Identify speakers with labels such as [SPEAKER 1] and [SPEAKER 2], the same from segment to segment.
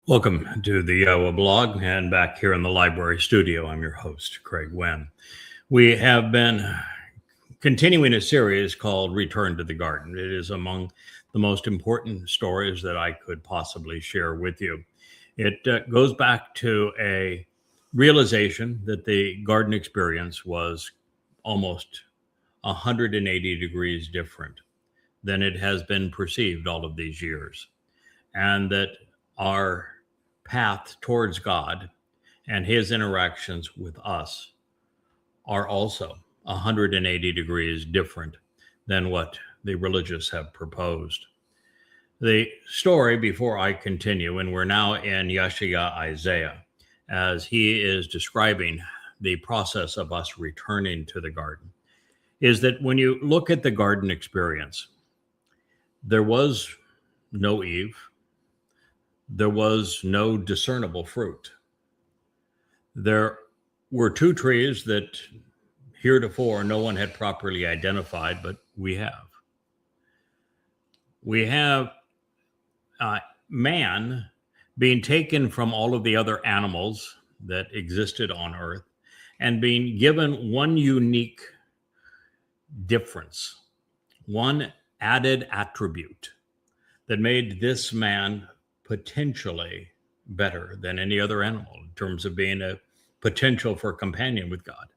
[SPEAKER 1] Welcome to the YAHOWAH blog, and back here in the library studio, I'm your host, Craig Winn. We have been continuing a series called Return to the Garden. It is among the most important stories that I could possibly share with you. It goes back to a realization that the garden experience was almost 180 degrees different than it has been perceived all of these years, and that our path towards God and his interactions with us are also 180 degrees different than what the religious have proposed. The story, before I continue, and we're now in Yasha'yah Isaiah, as he is describing the process of us returning to the garden, is that when you look at the garden experience, there was no Eve. There was no discernible fruit. There were two trees that heretofore no one had properly identified, but we have. We have man being taken from all of the other animals that existed on earth and being given one unique difference, one added attribute that made this man potentially better than any other animal in terms of being a potential for companion with God.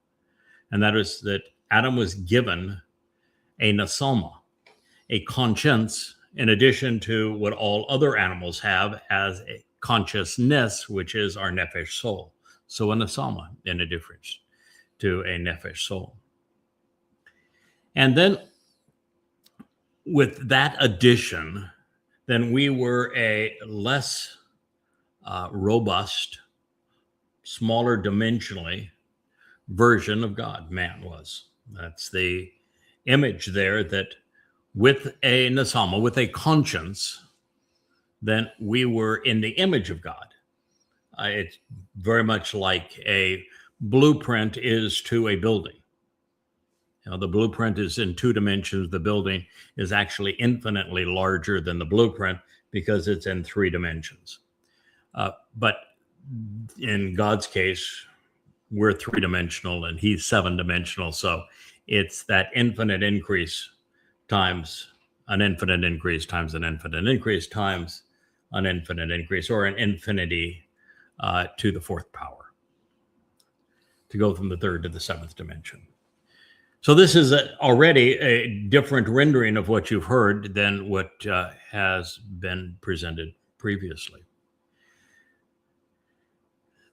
[SPEAKER 1] And that is that Adam was given a nasama, a conscience, in addition to what all other animals have as a consciousness, which is our nefesh soul. So a nasama in a difference to a nefesh soul. And then with that addition, then we were a less robust, smaller dimensionally version of God, man was. That's the image there, that with a nasama, with a conscience, then we were in the image of God. It's very much like a blueprint is to a building. You know, the blueprint is in two dimensions. The building is actually infinitely larger than the blueprint because it's in three dimensions. But in God's case, we're three-dimensional and he's seven-dimensional. So it's that infinite increase times an infinite increase times an infinite increase times an infinite increase, or an infinity to the fourth power, to go from the third to the seventh dimension. So this is already a different rendering of what you've heard than what has been presented previously.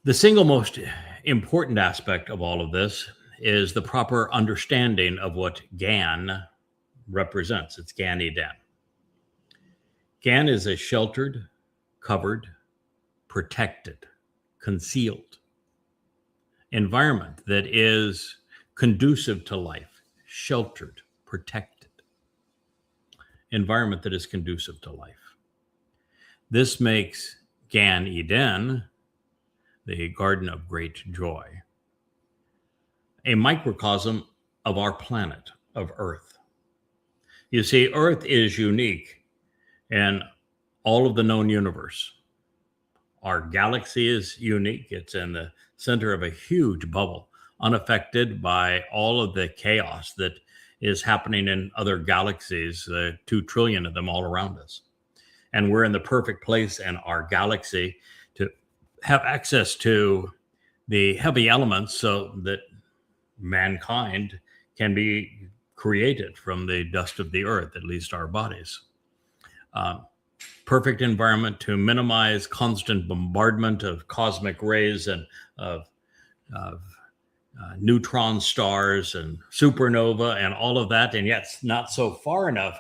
[SPEAKER 1] The single most important aspect of all of this is the proper understanding of what Gan represents. It's Gan Eden. Gan is a sheltered, covered, protected, concealed environment that is conducive to life, sheltered, protected environment that is conducive to life. This makes Gan Eden, the garden of great joy, a microcosm of our planet, of Earth. You see, Earth is unique in all of the known universe. Our galaxy is unique. It's in the center of a huge bubble, unaffected by all of the chaos that is happening in other galaxies, 2 trillion of them all around us. And we're in the perfect place in our galaxy to have access to the heavy elements so that mankind can be created from the dust of the earth, at least our bodies. Perfect environment to minimize constant bombardment of cosmic rays and of neutron stars and supernova and all of that, and yet not so far enough,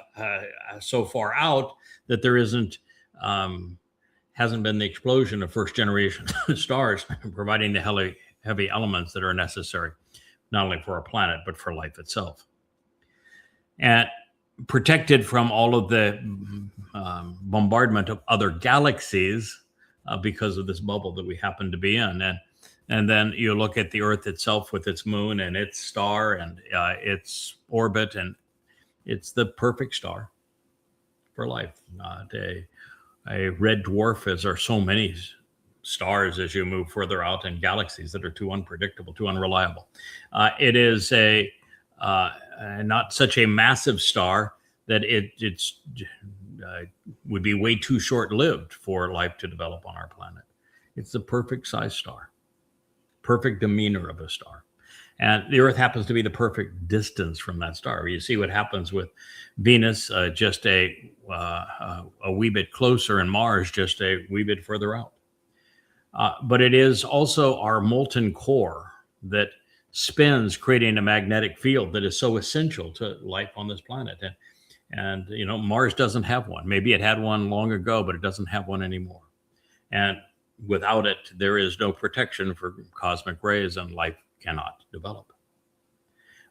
[SPEAKER 1] so far out that there hasn't been the explosion of first generation stars providing the heavy elements that are necessary, not only for our planet, but for life itself. And protected from all of the bombardment of other galaxies because of this bubble that we happen to be in. And then you look at the Earth itself with its moon and its star and its orbit, and it's the perfect star for life. Not a red dwarf, as are so many stars as you move further out, in galaxies that are too unpredictable, too unreliable. It is not such a massive star that it's would be way too short-lived for life to develop on our planet. It's the perfect size star, perfect demeanor of a star. And the Earth happens to be the perfect distance from that star. You see what happens with Venus, just a wee bit closer, and Mars just a wee bit further out. But it is also our molten core that spins, creating a magnetic field that is so essential to life on this planet. And Mars doesn't have one. Maybe it had one long ago, but it doesn't have one anymore. And without it, there is no protection for cosmic rays, and life cannot develop.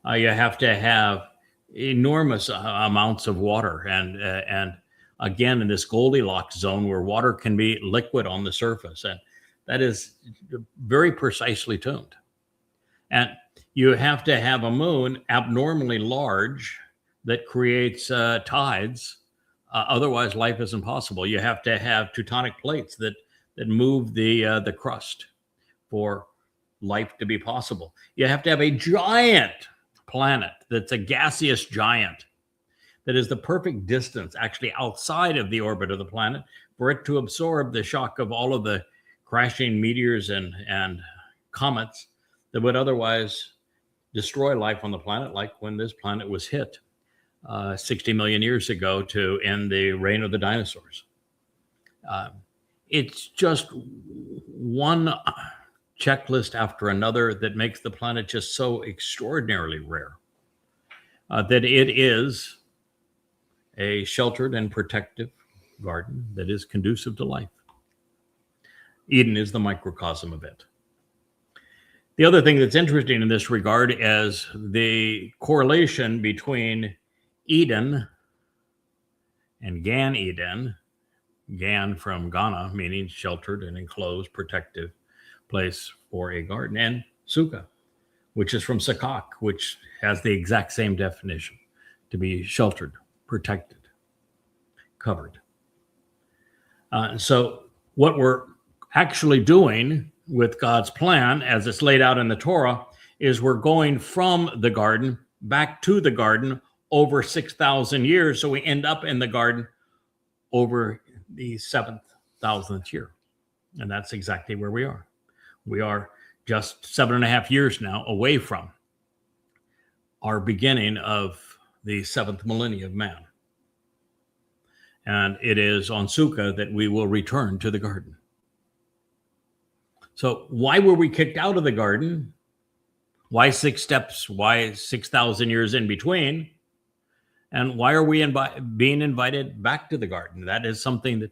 [SPEAKER 1] You have to have enormous amounts of water, and again, in this Goldilocks zone where water can be liquid on the surface, and that is very precisely tuned. And you have to have a moon abnormally large that creates tides. Otherwise, life is impossible. You have to have tectonic plates that move the crust for life to be possible. You have to have a giant planet that's a gaseous giant that is the perfect distance actually outside of the orbit of the planet for it to absorb the shock of all of the crashing meteors and comets that would otherwise destroy life on the planet, like when this planet was hit 60 million years ago to end the reign of the dinosaurs. It's just one checklist after another that makes the planet just so extraordinarily rare that it is a sheltered and protective garden that is conducive to life. Eden is the microcosm of it. The other thing that's interesting in this regard is the correlation between Eden and Gan Eden. Gan from Ghana, meaning sheltered and enclosed, protective place for a garden, and Sukkah, which is from Sakak, which has the exact same definition, to be sheltered, protected, covered. So what we're actually doing with God's plan, as it's laid out in the Torah, is we're going from the garden back to the garden over 6,000 years. So we end up in the garden over the 7,000th year. And that's exactly where we are. We are just 7.5 years now away from our beginning of the 7th millennium of man. And it is on Sukkah that we will return to the garden. So why were we kicked out of the garden? Why 6 steps? Why 6,000 years in between? And why are we being invited back to the garden? That is something that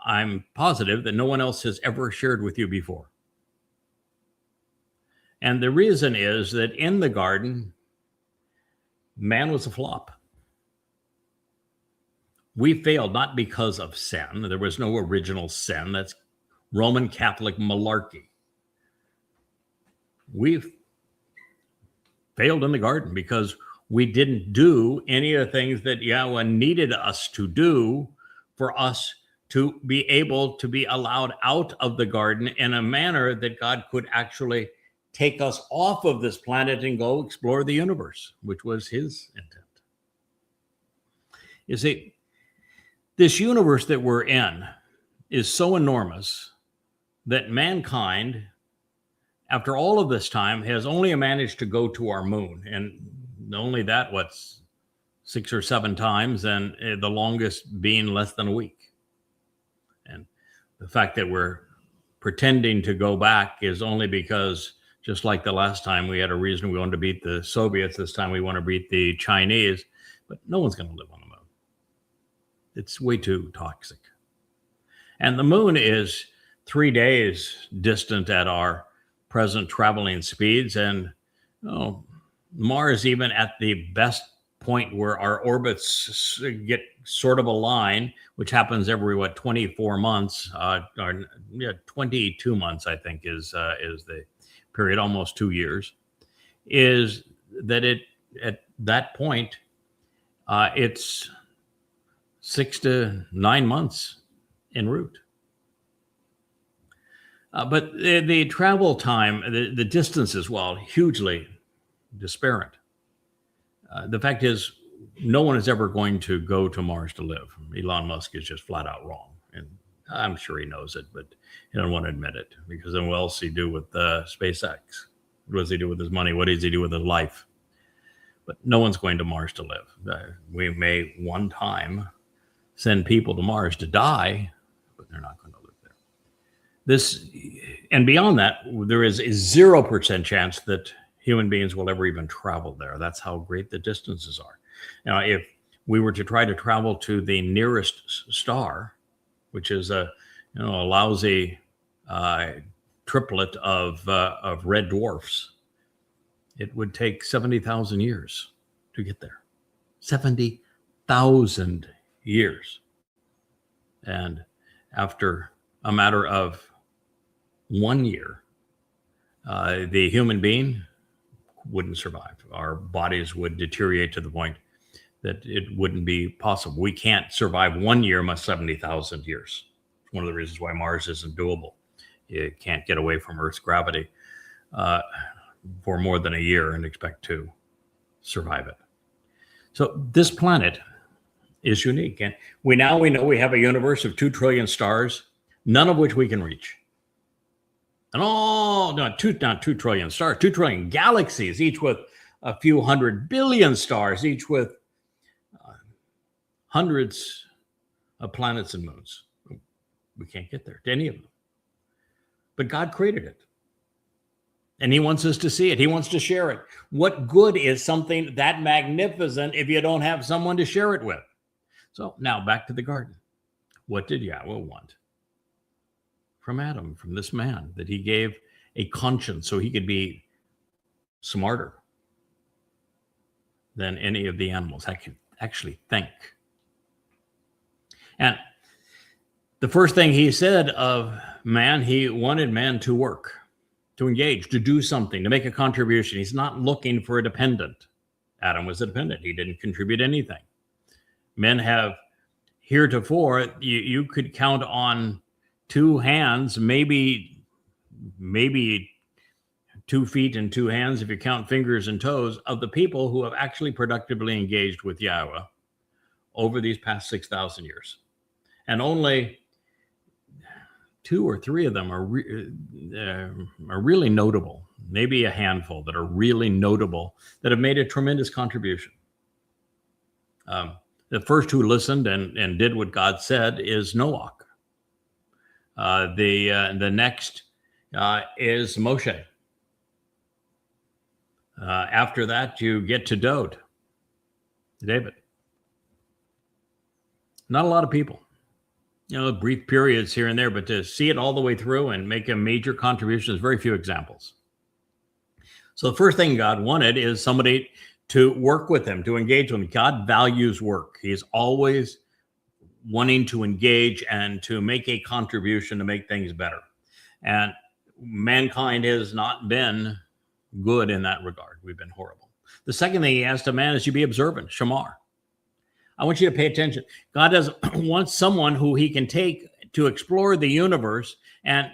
[SPEAKER 1] I'm positive that no one else has ever shared with you before. And the reason is that in the garden, man was a flop. We failed not because of sin. There was no original sin. That's Roman Catholic malarkey. We failed in the garden because we didn't do any of the things that Yahweh needed us to do for us to be able to be allowed out of the garden in a manner that God could actually take us off of this planet and go explore the universe, which was his intent. You see, this universe that we're in is so enormous that mankind, after all of this time, has only managed to go to our moon. And only that, 6 or 7 times, and the longest being less than a week. And the fact that we're pretending to go back is only because, just like the last time we had a reason we wanted to beat the Soviets, this time we want to beat the Chinese, but no one's going to live on the moon. It's way too toxic. And the moon is 3 days distant at our present traveling speeds. And Mars, even at the best point where our orbits get sort of aligned, which happens every 24 months, 22 months, I think is the period, almost 2 years, is that at that point, it's 6 to 9 months en route. But the travel time, the distances, well, hugely disparate. The fact is, no one is ever going to go to Mars to live. Elon Musk is just flat out wrong. And I'm sure he knows it, but he doesn't want to admit it, because then what else does he do with SpaceX? What does he do with his money? What does he do with his life? But no one's going to Mars to live. We may one time send people to Mars to die, but they're not going to live there. This, and beyond that, there is a 0% chance that human beings will ever even travel there. That's how great the distances are. Now, if we were to try to travel to the nearest star, which is a lousy triplet of red dwarfs, it would take 70,000 years to get there. 70,000 years. And after a matter of 1 year, the human being wouldn't survive. Our bodies would deteriorate to the point that it wouldn't be possible. We can't survive 1 year, much 70,000 years. It's one of the reasons why Mars isn't doable. You can't get away from Earth's gravity for more than a year and expect to survive it. So this planet is unique. And we know we have a universe of 2 trillion stars, none of which we can reach. And not 2 trillion stars, 2 trillion galaxies, each with a few 100 billion stars, each with hundreds of planets and moons. We can't get there to any of them. But God created it. And he wants us to see it. He wants to share it. What good is something that magnificent if you don't have someone to share it with? So now back to the garden. What did Yahweh want from Adam, from this man, that he gave a conscience so he could be smarter than any of the animals? I could actually think. And the first thing he said of man, he wanted man to work, to engage, to do something, to make a contribution. He's not looking for a dependent. Adam was a dependent. He didn't contribute anything. Men have heretofore, you could count on 2 hands, maybe 2 feet and 2 hands, if you count fingers and toes, of the people who have actually productively engaged with Yahweh over these past 6,000 years. And only 2 or 3 of them are really notable, maybe a handful that are really notable, that have made a tremendous contribution. The first who listened and did what God said is Noah. The next is Moshe. After that, you get to David. Not a lot of people. Brief periods here and there, but to see it all the way through and make a major contribution, there's very few examples. So the first thing God wanted is somebody to work with him, to engage with him. God values work. He's always wanting to engage and to make a contribution to make things better. And mankind has not been good in that regard. We've been horrible. The second thing he asked a man is you be observant, shamar. I want you to pay attention. God doesn't want someone who he can take to explore the universe, and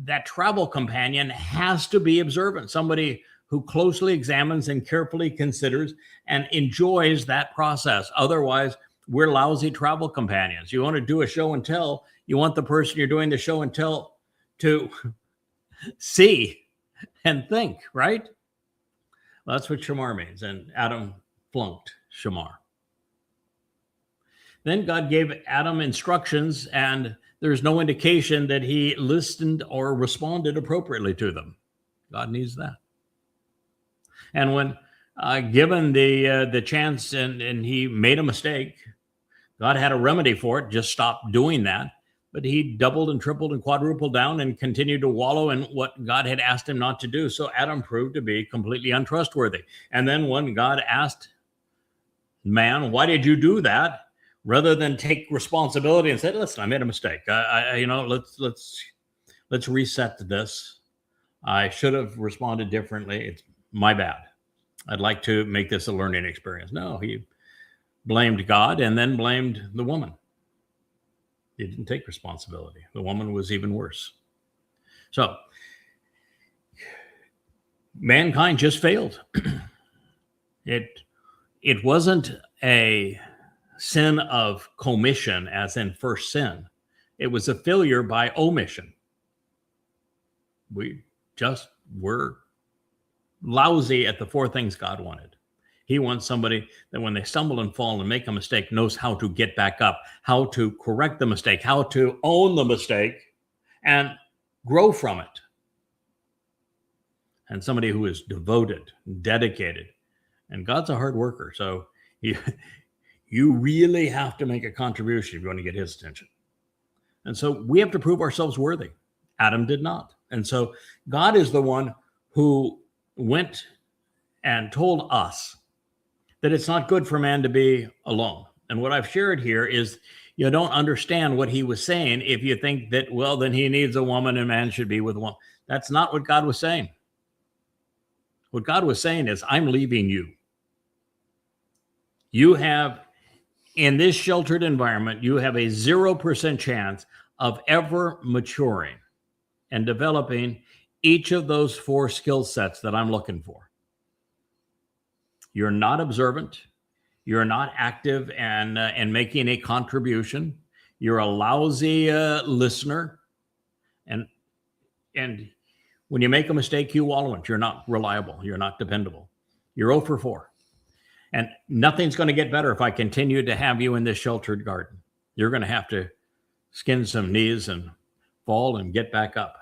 [SPEAKER 1] that travel companion has to be observant, somebody who closely examines and carefully considers and enjoys that process. Otherwise, we're lousy travel companions. You want to do a show and tell, you want the person you're doing the show and tell to see and think, right? Well, that's what shamar means, and Adam flunked shamar. Then God gave Adam instructions, and there's no indication that he listened or responded appropriately to them. God needs that. And when given the chance and he made a mistake, God had a remedy for it, just stop doing that. But he doubled and tripled and quadrupled down and continued to wallow in what God had asked him not to do. So Adam proved to be completely untrustworthy. And then when God asked man, why did you do that? Rather than take responsibility and say, listen, I made a mistake. Let's reset this. I should have responded differently. It's my bad. I'd like to make this a learning experience. No, he blamed God and then blamed the woman. He didn't take responsibility. The woman was even worse. So mankind just failed. It wasn't a sin of commission, as in first sin. It was a failure by omission. We just were lousy at the four things God wanted. He wants somebody that when they stumble and fall and make a mistake knows how to get back up, how to correct the mistake, how to own the mistake and grow from it. And somebody who is devoted, dedicated. And God's a hard worker. So you really have to make a contribution if you want to get his attention. And so we have to prove ourselves worthy. Adam did not. And so God is the one who went and told us that it's not good for man to be alone. And what I've shared here is you don't understand what he was saying if you think that, well, then he needs a woman and man should be with a woman. That's not what God was saying. What God was saying is, I'm leaving you. You have, in this sheltered environment, you have a 0% chance of ever maturing and developing each of those four skill sets that I'm looking for. You're not observant. You're not active and making a contribution. You're a lousy listener. And when you make a mistake, you wallow in it. You're not reliable. You're not dependable. You're 0 for 4. And nothing's going to get better if I continue to have you in this sheltered garden. You're going to have to skin some knees and fall and get back up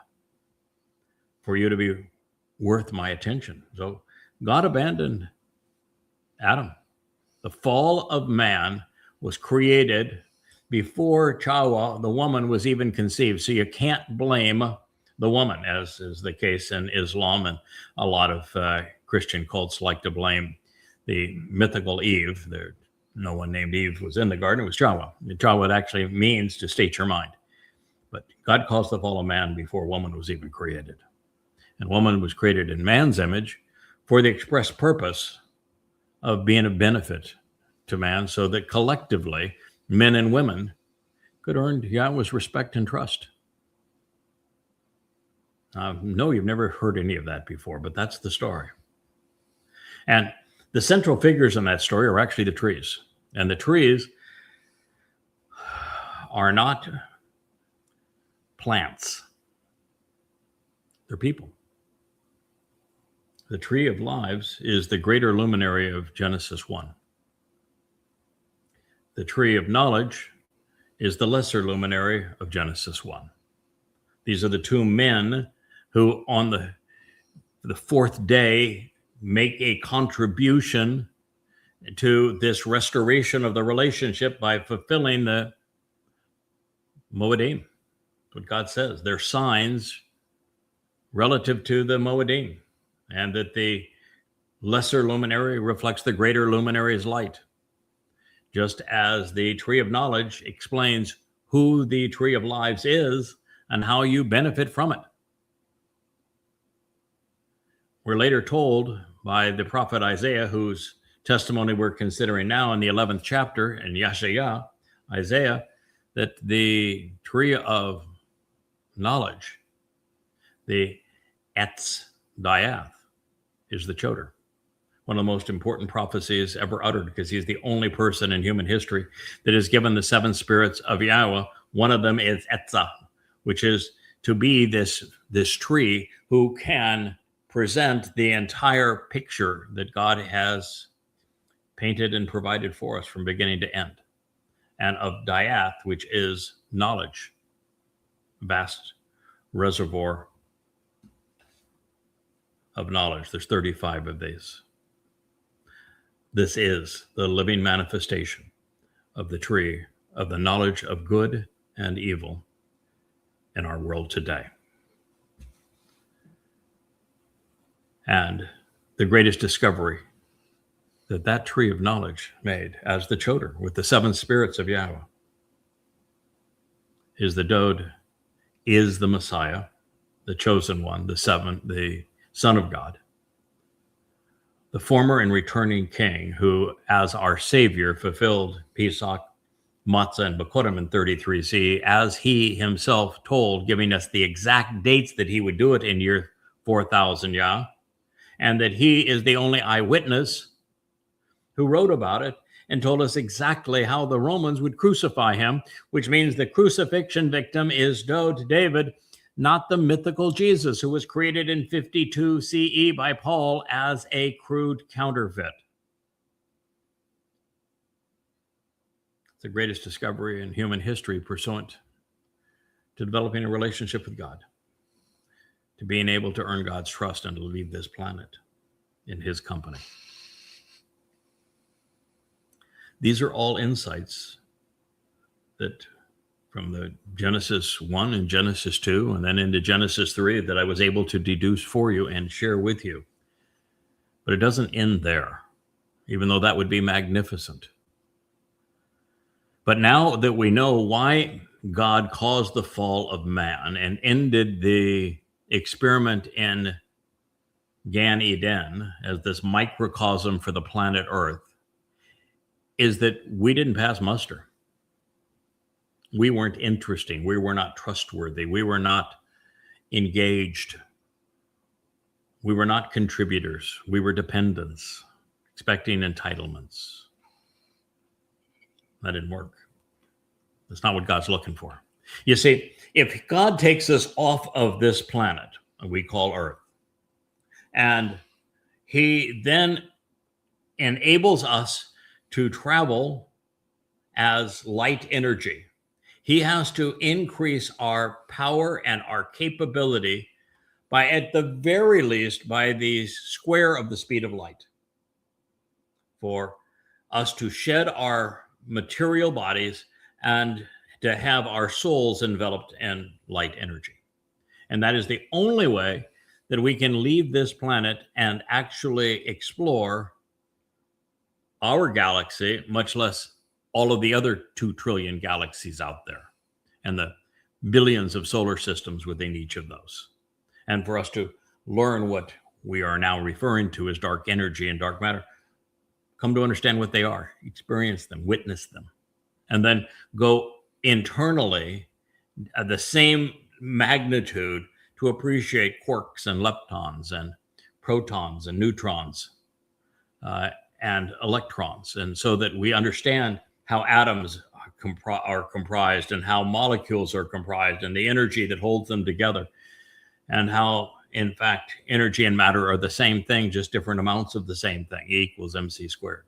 [SPEAKER 1] for you to be worth my attention. So God abandoned Adam. The fall of man was created before YAHOWAH, the woman, was even conceived. So you can't blame the woman, as is the case in Islam, and a lot of Christian cults like to blame the mythical Eve. No one named Eve was in the garden. It was YAHOWAH. YAHOWAH actually means to state your mind. But God caused the fall of man before woman was even created. And woman was created in man's image for the express purpose of being of benefit to man, so that collectively men and women could earn Yahweh's respect and trust. No, you've never heard any of that before, but that's the story. And the central figures in that story are actually the trees. And the trees are not plants. They're people. The tree of lives is the greater luminary of Genesis 1. The tree of knowledge is the lesser luminary of Genesis 1. These are the two men who on the fourth day make a contribution to this restoration of the relationship by fulfilling the Moedim. What God says. They're signs relative to the Moedim, and that the lesser luminary reflects the greater luminary's light. Just as the tree of knowledge explains who the tree of lives is and how you benefit from it. We're later told by the prophet Isaiah, whose testimony we're considering now in the 11th chapter in Yasha'yah, Isaiah, that the tree of knowledge, the Etz Diath, is the Choder. One of the most important prophecies ever uttered, because he's the only person in human history that is given the seven spirits of Yahweh. One of them is Etzah, which is to be this tree who can present the entire picture that God has painted and provided for us from beginning to end. And of Diath, which is knowledge, vast reservoir of knowledge. There's 35 of these. This is the living manifestation of the tree of the knowledge of good and evil in our world today. And the greatest discovery that tree of knowledge made as the Choder with the seven spirits of Yahweh is the Dode is the Messiah, the chosen one, the Son of God, the former and returning King, who as our Savior fulfilled Pesach, matzah and bakorim in 33c, as he himself told, giving us the exact dates that he would do it in year 4000 Yah, and that he is the only eyewitness who wrote about it and told us exactly how the Romans would crucify him, which means the crucifixion victim is David, not the mythical Jesus who was created in 52 CE by Paul as a crude counterfeit. It's the greatest discovery in human history pursuant to developing a relationship with God, to being able to earn God's trust and to leave this planet in his company. These are all insights that from the Genesis 1 and Genesis 2 and then into Genesis 3 that I was able to deduce for you and share with you. But it doesn't end there, even though that would be magnificent. But now that we know why God caused the fall of man and ended the experiment in Gan Eden as this microcosm for the planet Earth, is that we didn't pass muster. We weren't interesting. We were not trustworthy. We were not engaged. We were not contributors. We were dependents, expecting entitlements. That didn't work. That's not what God's looking for. You see, if God takes us off of this planet, we call Earth, and he then enables us to travel as light energy, he has to increase our power and our capability by, at the very least, by the square of the speed of light, for us to shed our material bodies and to have our souls enveloped in light energy. And that is the only way that we can leave this planet and actually explore our galaxy, much less all of the other 2 trillion galaxies out there and the billions of solar systems within each of those. And for us to learn what we are now referring to as dark energy and dark matter, come to understand what they are, experience them, witness them, and then go internally at the same magnitude to appreciate quarks and leptons and protons and neutrons and electrons, and so that we understand how atoms are comprised and how molecules are comprised and the energy that holds them together, and how, in fact, energy and matter are the same thing, just different amounts of the same thing, E equals mc squared.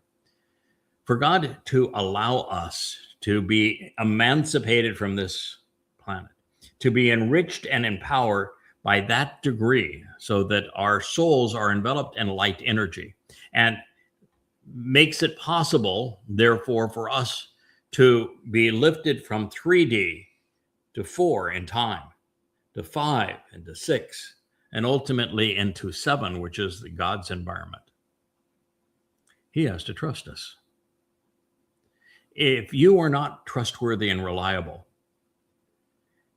[SPEAKER 1] For God to allow us to be emancipated from this planet, to be enriched and empowered by that degree so that our souls are enveloped in light energy, and makes it possible, therefore, for us to be lifted from 3D to 4 in time, to 5 and to 6, and ultimately into 7, which is God's environment. He has to trust us. If you are not trustworthy and reliable,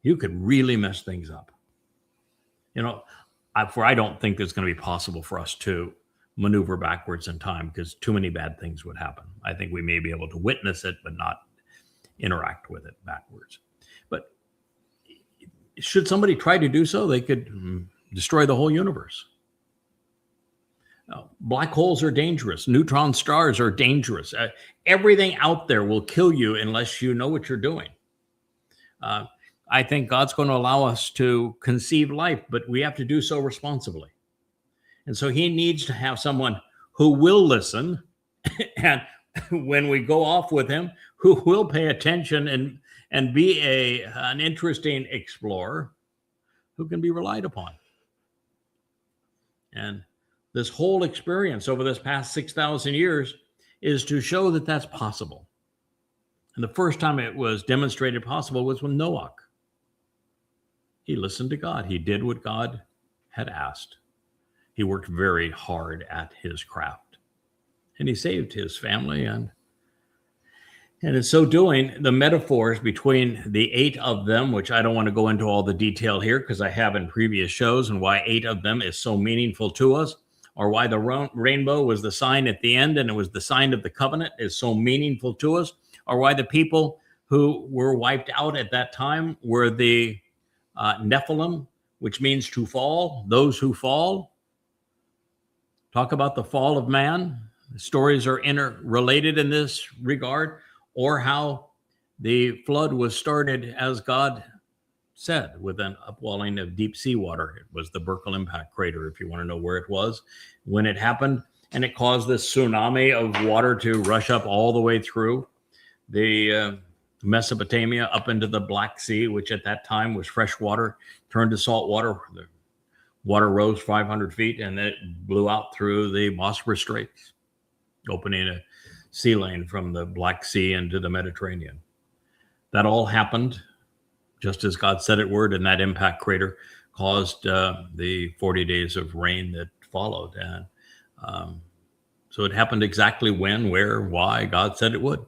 [SPEAKER 1] you could really mess things up. You know, I don't think it's going to be possible for us to maneuver backwards in time, because too many bad things would happen. I think we may be able to witness it, but not interact with it backwards. But should somebody try to do so, they could destroy the whole universe. Black holes are dangerous. Neutron stars are dangerous. Everything out there will kill you unless you know what you're doing. I think God's going to allow us to conceive life, but we have to do so responsibly. And so he needs to have someone who will listen, and when we go off with him, who will pay attention and be an interesting explorer who can be relied upon. And this whole experience over this past 6,000 years is to show that that's possible. And the first time it was demonstrated possible was with Noah. He listened to God. He did what God had asked. He worked very hard at his craft, and he saved his family. And in so doing, the metaphors between the 8 of them, which I don't want to go into all the detail here because I have in previous shows, and why 8 of them is so meaningful to us, or why the rainbow was the sign at the end and it was the sign of the covenant is so meaningful to us, or why the people who were wiped out at that time were the Nephilim, which means to fall, those who fall. Talk about the fall of man. The stories are interrelated in this regard, or how the flood was started as God said, with an upwelling of deep sea water. It was the Berkel impact crater, if you want to know where it was, when it happened. And it caused this tsunami of water to rush up all the way through the Mesopotamia up into the Black Sea, which at that time was fresh water, turned to salt water. The water rose 500 feet, and then it blew out through the Bosphorus Straits, opening a sea lane from the Black Sea into the Mediterranean. That all happened just as God said it would, and that impact crater caused the 40 days of rain that followed. And so it happened exactly when, where, why God said it would.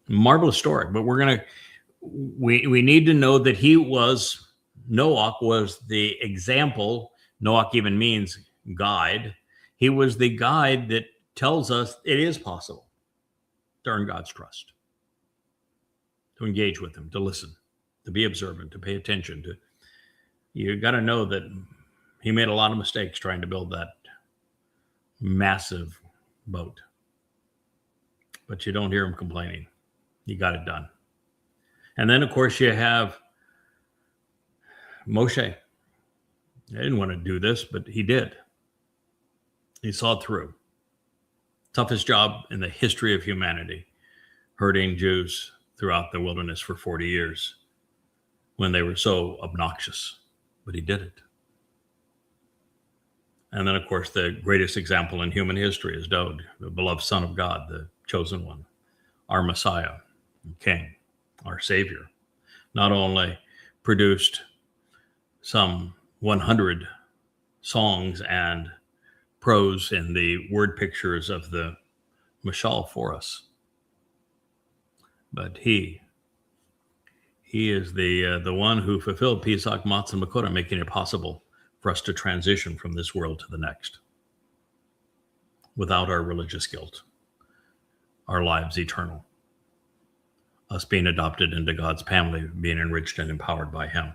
[SPEAKER 1] Marvelous story, but we need to know that Noach was the example. Noach even means guide. He was the guide that tells us it is possible to earn God's trust, to engage with him, to listen, to be observant, to pay attention. You got to know that he made a lot of mistakes trying to build that massive boat, but you don't hear him complaining. He got it done. And then, of course, you have Moshe. He didn't want to do this, but he did. He saw it through. Toughest job in the history of humanity, herding Jews throughout the wilderness for 40 years when they were so obnoxious, but he did it. And then, of course, the greatest example in human history is Dowd, the beloved Son of God, the chosen one, our Messiah, King, our Savior. Not only produced some 100 songs and prose in the word pictures of the Mashal for us, but he is the one who fulfilled Pesach, Matzah, and Makota, making it possible for us to transition from this world to the next without our religious guilt, our lives eternal, us being adopted into God's family, being enriched and empowered by him.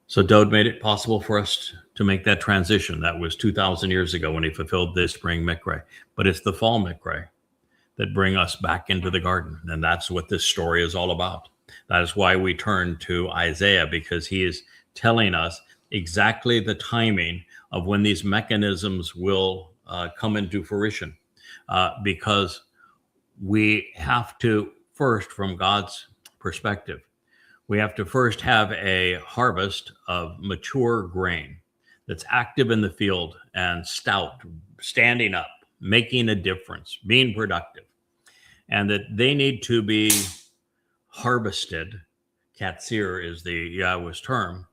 [SPEAKER 1] So Dowd made it possible for us to make that transition. That was 2,000 years ago when he fulfilled the spring mikra. But it's the fall mikra that bring us back into the garden. And that's what this story is all about. That is why we turn to Isaiah, because he is telling us exactly the timing of when these mechanisms will come into fruition. Because we have to first, from God's perspective, we have to first have a harvest of mature grain that's active in the field and stout, standing up, making a difference, being productive, and that they need to be harvested. Katsir is the Yahweh's term,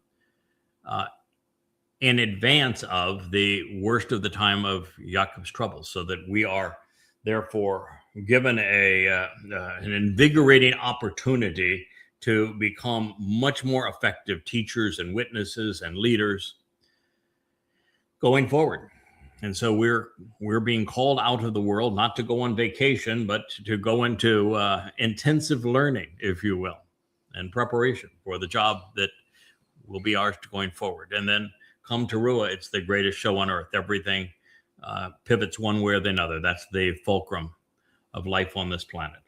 [SPEAKER 1] in advance of the worst of the time of Yaakov's troubles, so that we are therefore given an invigorating opportunity to become much more effective teachers and witnesses and leaders going forward. And so we're being called out of the world, not to go on vacation, but to go into intensive learning, if you will, and preparation for the job that will be ours going forward. And then come Towrah, it's the greatest show on earth. Everything pivots one way or the other. That's the fulcrum of life on this planet.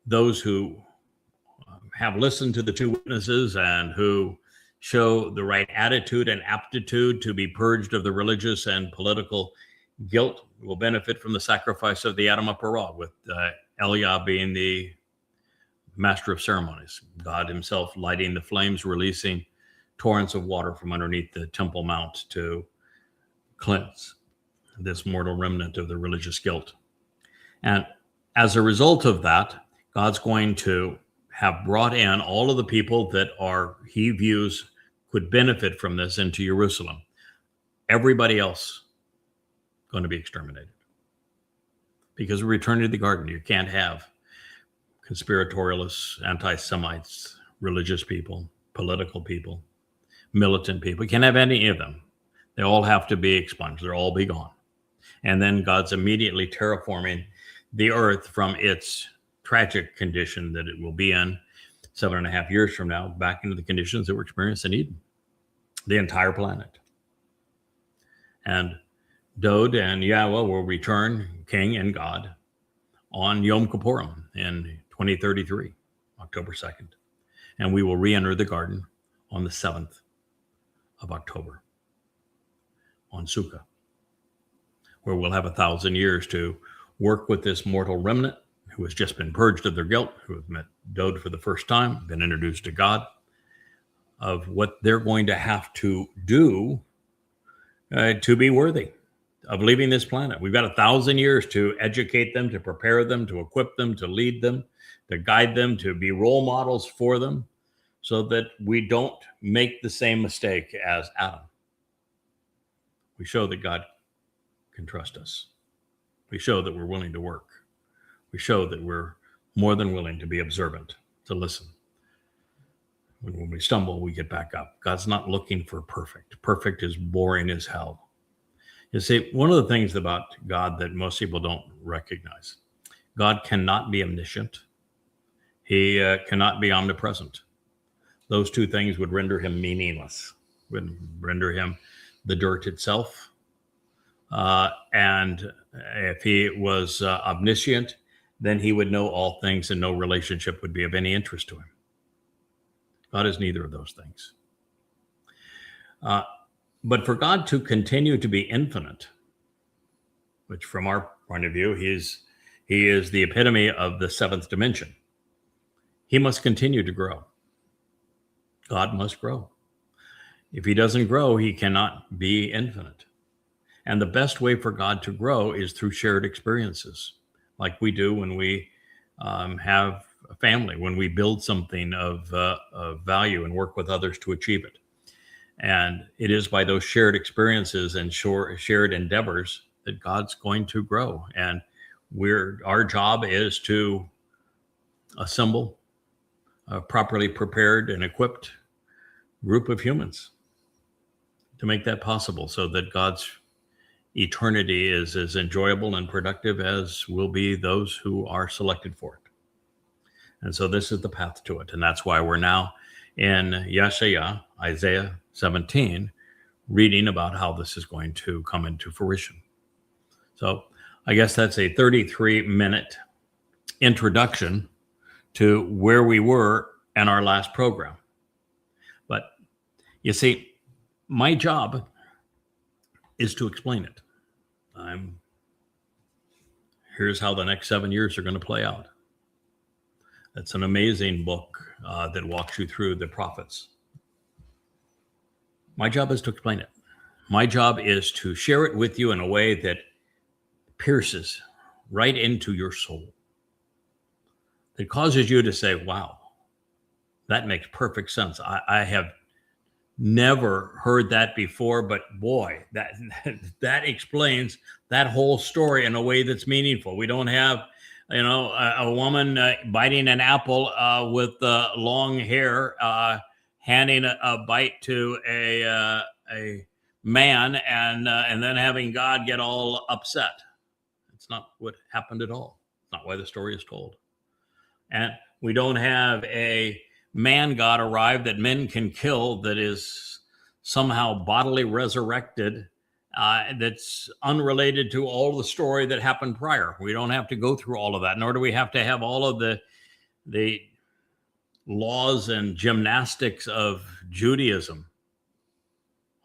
[SPEAKER 1] Those who have listened to the two witnesses and who show the right attitude and aptitude to be purged of the religious and political guilt will benefit from the sacrifice of the Adam Parah, with Eliah being the master of ceremonies, God himself lighting the flames, releasing torrents of water from underneath the Temple Mount to cleanse this mortal remnant of the religious guilt. And as a result of that, God's going to have brought in all of the people that he views could benefit from this into Jerusalem. Everybody else going to be exterminated. Because we're returning to the garden. You can't have conspiratorialists, anti-Semites, religious people, political people, militant people. You can't have any of them. They all have to be expunged. They'll all be gone. And then God's immediately terraforming the earth from its tragic condition that it will be in 7.5 years from now, back into the conditions that were experienced in Eden, the entire planet. And Dod and Yahweh will return king and God on Yom Kippurim in 2033, October 2nd. And we will re-enter the garden on the 7th of October, on Sukkah, where we'll have 1,000 years to work with this mortal remnant who has just been purged of their guilt, who have met Dod for the first time, been introduced to God, of what they're going to have to do to be worthy of leaving this planet. We've got 1,000 years to educate them, to prepare them, to equip them, to lead them, to guide them, to be role models for them, so that we don't make the same mistake as Adam. We show that God can trust us. We show that we're willing to work. We show that we're more than willing to be observant, to listen. When we stumble, we get back up. God's not looking for perfect. Perfect is boring as hell. You see, one of the things about God that most people don't recognize, God cannot be omniscient. He cannot be omnipresent. Those two things would render him meaningless, would render him the dirt itself. And if he was omniscient, then he would know all things and no relationship would be of any interest to him. God is neither of those things. But for God to continue to be infinite, which from our point of view, he is the epitome of the seventh dimension, he must continue to grow. God must grow. If he doesn't grow, he cannot be infinite. And the best way for God to grow is through shared experiences, like we do when we have a family, when we build something of value and work with others to achieve it. And it is by those shared experiences and shared endeavors that God's going to grow. And our job is to assemble a properly prepared and equipped group of humans to make that possible, so that God's eternity is as enjoyable and productive as will be those who are selected for it. And so this is the path to it. And that's why we're now in Yasha'yah, Isaiah 17, reading about how this is going to come into fruition. So I guess that's a 33-minute introduction to where we were in our last program. But you see, my job is to explain it. Here's how the next 7 years are going to play out. It's an amazing book that walks you through the prophets. My job is to explain it. My job is to share it with you in a way that pierces right into your soul. That causes you to say, wow, that makes perfect sense. I have never heard that before, but boy, that explains that whole story in a way that's meaningful. We don't have, a woman biting an apple with long hair, handing a bite to a man, and then having God get all upset. It's not what happened at all. It's not why the story is told. And we don't have a man God arrive that men can kill, that is somehow bodily resurrected, that's unrelated to all the story that happened prior. We don't have to go through all of that, nor do we have to have all of the laws and gymnastics of Judaism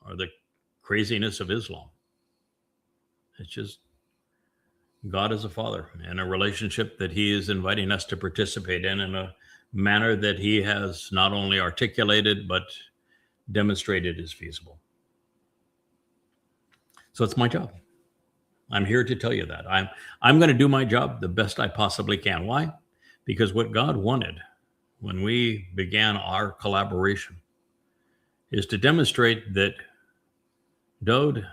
[SPEAKER 1] or the craziness of Islam. It's just God as a father and a relationship that he is inviting us to participate in a manner that he has not only articulated, but demonstrated is feasible. So it's my job. I'm here to tell you that. I'm going to do my job the best I possibly can. Why? Because what God wanted when we began our collaboration is to demonstrate that Dod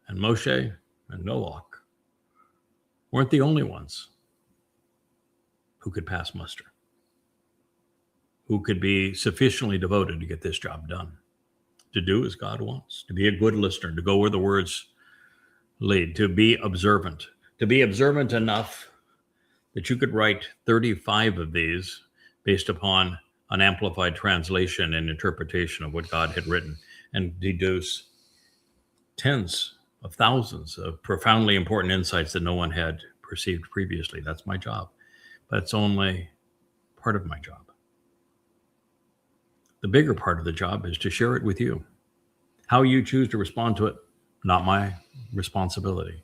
[SPEAKER 1] and Moshe and Noach weren't the only ones who could pass muster, who could be sufficiently devoted to get this job done, to do as God wants, to be a good listener, to go where the words lead, to be observant enough that you could write 35 of these based upon an amplified translation and interpretation of what God had written, and deduce tens of thousands of profoundly important insights that no one had perceived previously. That's my job. But it's only part of my job. The bigger part of the job is to share it with you. How you choose to respond to it, not my responsibility.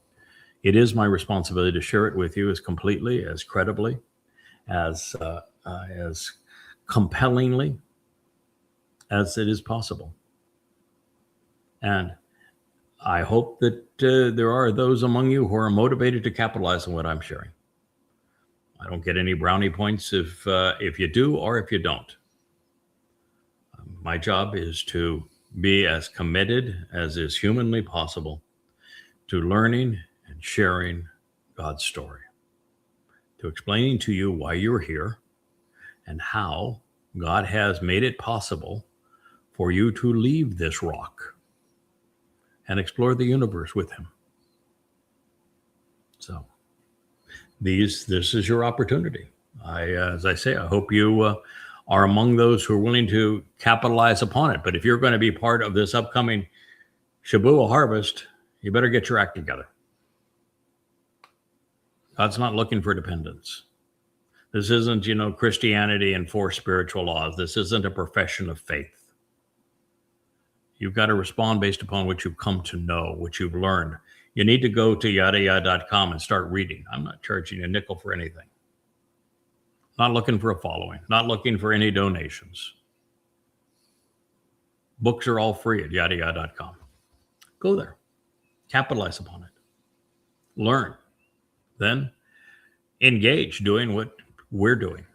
[SPEAKER 1] It is my responsibility to share it with you as completely, as credibly, as compellingly as it is possible. And I hope that there are those among you who are motivated to capitalize on what I'm sharing. I don't get any brownie points if you do or if you don't. My job is to be as committed as is humanly possible to learning and sharing God's story, to explaining to you why you're here and how God has made it possible for you to leave this rock and explore the universe with him. So this is your opportunity. As I say, I hope you are among those who are willing to capitalize upon it. But if you're going to be part of this upcoming YAHOWAH harvest, you better get your act together. God's not looking for dependence. This isn't, Christianity and four spiritual laws. This isn't a profession of faith. You've got to respond based upon what you've come to know, what you've learned. You need to go to YadaYah.com and start reading. I'm not charging you a nickel for anything. Not looking for a following, not looking for any donations. Books are all free at YadaYah.com. Go there, capitalize upon it, learn, then engage doing what we're doing.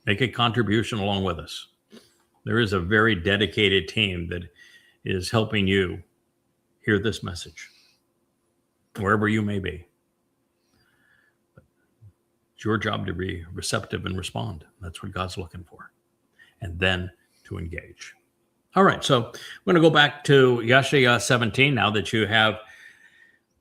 [SPEAKER 1] Make a contribution along with us. There is a very dedicated team that is helping you hear this message, wherever you may be. It's your job to be receptive and respond. That's what God's looking for. And then to engage. All right, so I'm going to go back to Yasha'yah 17 now that you have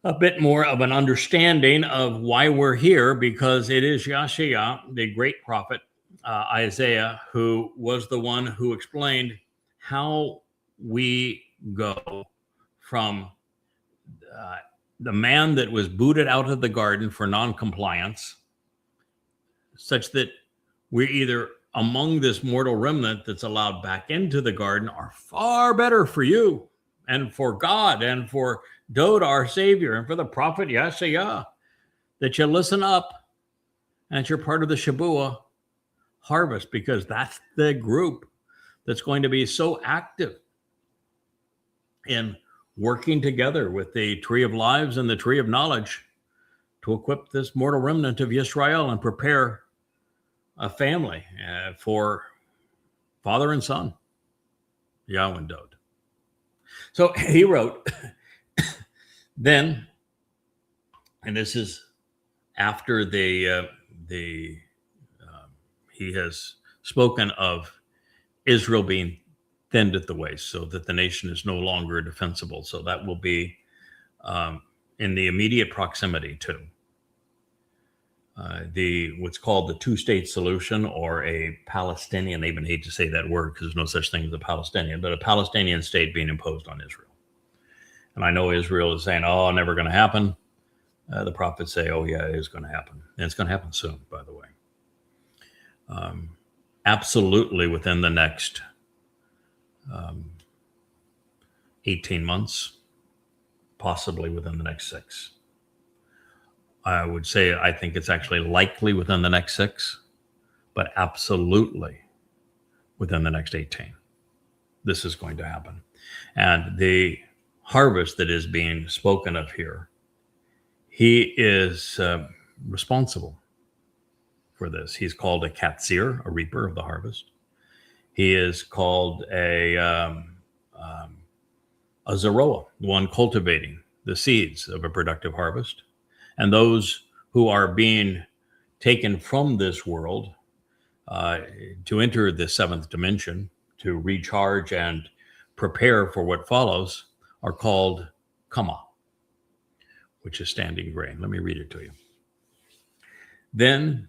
[SPEAKER 1] a bit more of an understanding of why we're here, because it is Yasha'yah, the great prophet Isaiah, who was the one who explained how we go from the man that was booted out of the garden for noncompliance, such that we're either among this mortal remnant that's allowed back into the garden, are far better for you and for God and for Dod, our Savior, and for the prophet Yasha'yah, that you listen up and that you're part of the YAHOWAH harvest, because that's the group that's going to be so active in working together with the tree of lives and the tree of knowledge to equip this mortal remnant of Israel and prepare a family for father and son, Yahweh and Dod. So he wrote, then, and this is after he has spoken of Israel being thinned at the waist, so that the nation is no longer defensible. So that will be in the immediate proximity to what's called the two-state solution, or a Palestinian, I even hate to say that word because there's no such thing as a Palestinian, but a Palestinian state being imposed on Israel. And I know Israel is saying, oh, never going to happen. The prophets say, oh, yeah, it is going to happen. And it's going to happen soon, by the way. Absolutely within the next 18 months, possibly within the next 6. I would say I think it's actually likely within the next 6, but absolutely within the next 18. This is going to happen. And the harvest that is being spoken of here, he is responsible for this. He's called a katzir, a reaper of the harvest. He is called a zeroah, the one cultivating the seeds of a productive harvest. And those who are being taken from this world to enter the 7th dimension, to recharge and prepare for what follows, are called Qamah, which is standing grain. Let me read it to you. then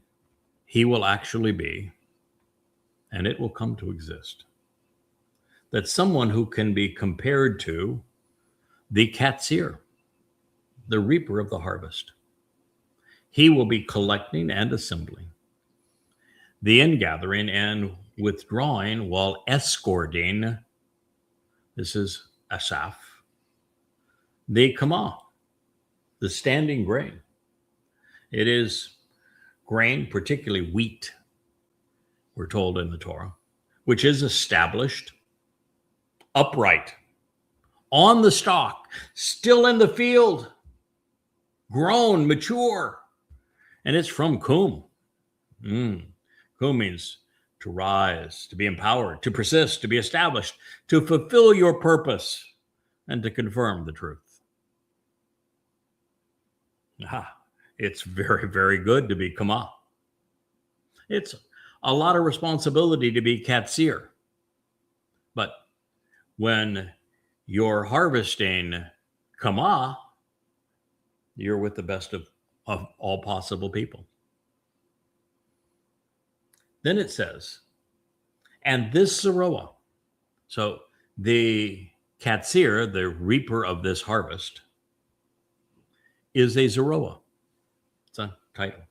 [SPEAKER 1] he will actually be, and it will come to exist, that someone who can be compared to the Katsir, the reaper of the harvest. He will be collecting and assembling, the ingathering and withdrawing while escorting, this is Asaph, the Qamah, the standing grain. It is grain, particularly wheat, we're told in the Torah, which is established upright, on the stalk, still in the field, grown, mature. And it's from Qum. Qum means to rise, to be empowered, to persist, to be established, to fulfill your purpose, and to confirm the truth. It's very, very good to be Qamah. It's a lot of responsibility to be Katsir. But when you're harvesting Qamah, you're with the best of all possible people. Then it says, and this Zeroah, so the Katsir, the reaper of this harvest, is a Zeroah. It's a title.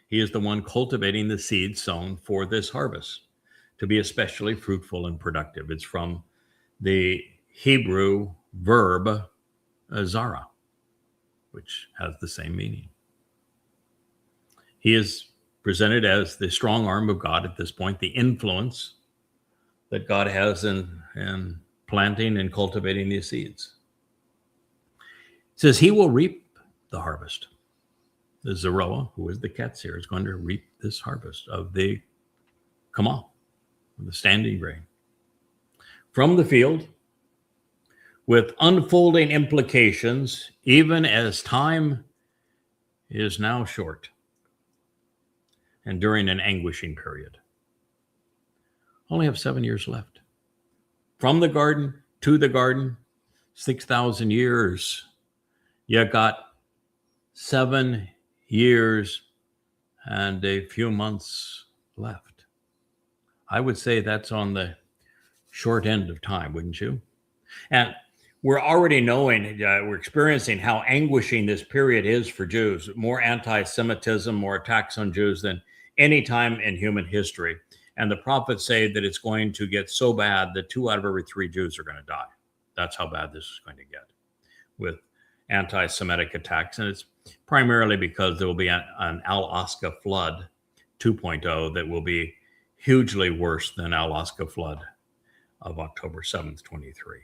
[SPEAKER 1] He is the one cultivating the seed sown for this harvest to be especially fruitful and productive. It's from the Hebrew verb zara, which has the same meaning. He is presented as the strong arm of God at this point, the influence that God has in planting and cultivating these seeds. It says he will reap the harvest. The Zeroah, who is the Katsir, is going to reap this harvest of the Qamah, the standing grain, from the field, with unfolding implications, even as time is now short and during an anguishing period. Only have 7 years left. From the garden to the garden, 6,000 years. You got 7 years and a few months left. I would say that's on the short end of time, wouldn't you? And we're already knowing, we're experiencing how anguishing this period is for Jews. More anti-Semitism, more attacks on Jews than any time in human history. And the prophets say that it's going to get so bad that 2 out of every 3 Jews are going to die. That's how bad this is going to get with anti-Semitic attacks. And it's primarily because there will be an Al-Aqsa flood 2.0 that will be hugely worse than Al-Aqsa flood of October 7th, 23.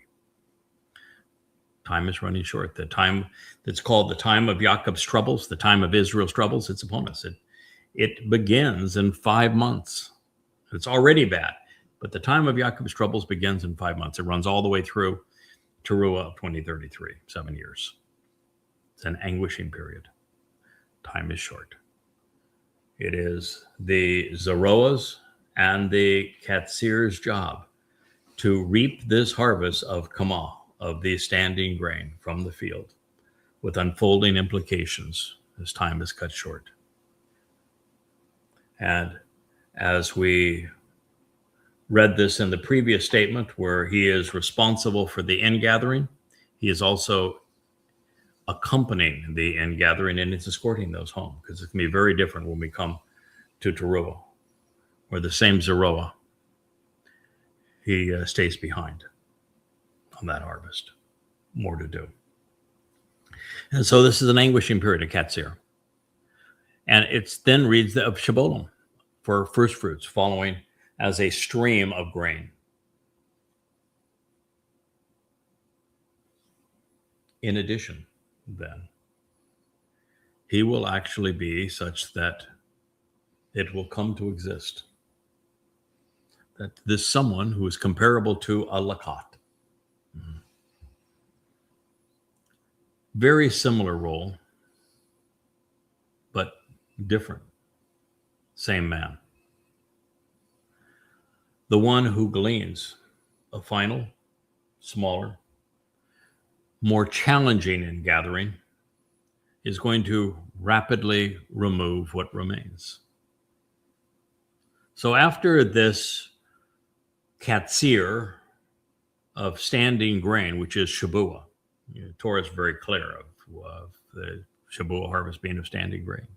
[SPEAKER 1] Time is running short. The time that's called the time of Jacob's troubles, the time of Israel's troubles, it's upon us. It begins in 5 months. It's already bad, but the time of Jacob's troubles begins in 5 months. It runs all the way through Towrah of 2033, 7 years. It's an anguishing period. Time is short. It is the Zeroah's and the Katsir's job to reap this harvest of Qamah, of the standing grain from the field, with unfolding implications as time is cut short. And as we read this in the previous statement, where he is responsible for the ingathering, he is also accompanying the ingathering and it's escorting those home, because it can be very different when we come to Towrah, where the same Zeroah, he stays behind on that harvest. More to do. And so this is an anguishing period of Katsir. And it then reads of Shebolim for first fruits, following as a stream of grain. In addition, then, he will actually be such that it will come to exist. That this someone who is comparable to a Laqat. Very similar role, but different. Same man. The one who gleans, a final, smaller, more challenging in gathering, is going to rapidly remove what remains. So after this katsir of standing grain, which is Shabuah, Torah is very clear of the Shabuah harvest being of standing grain.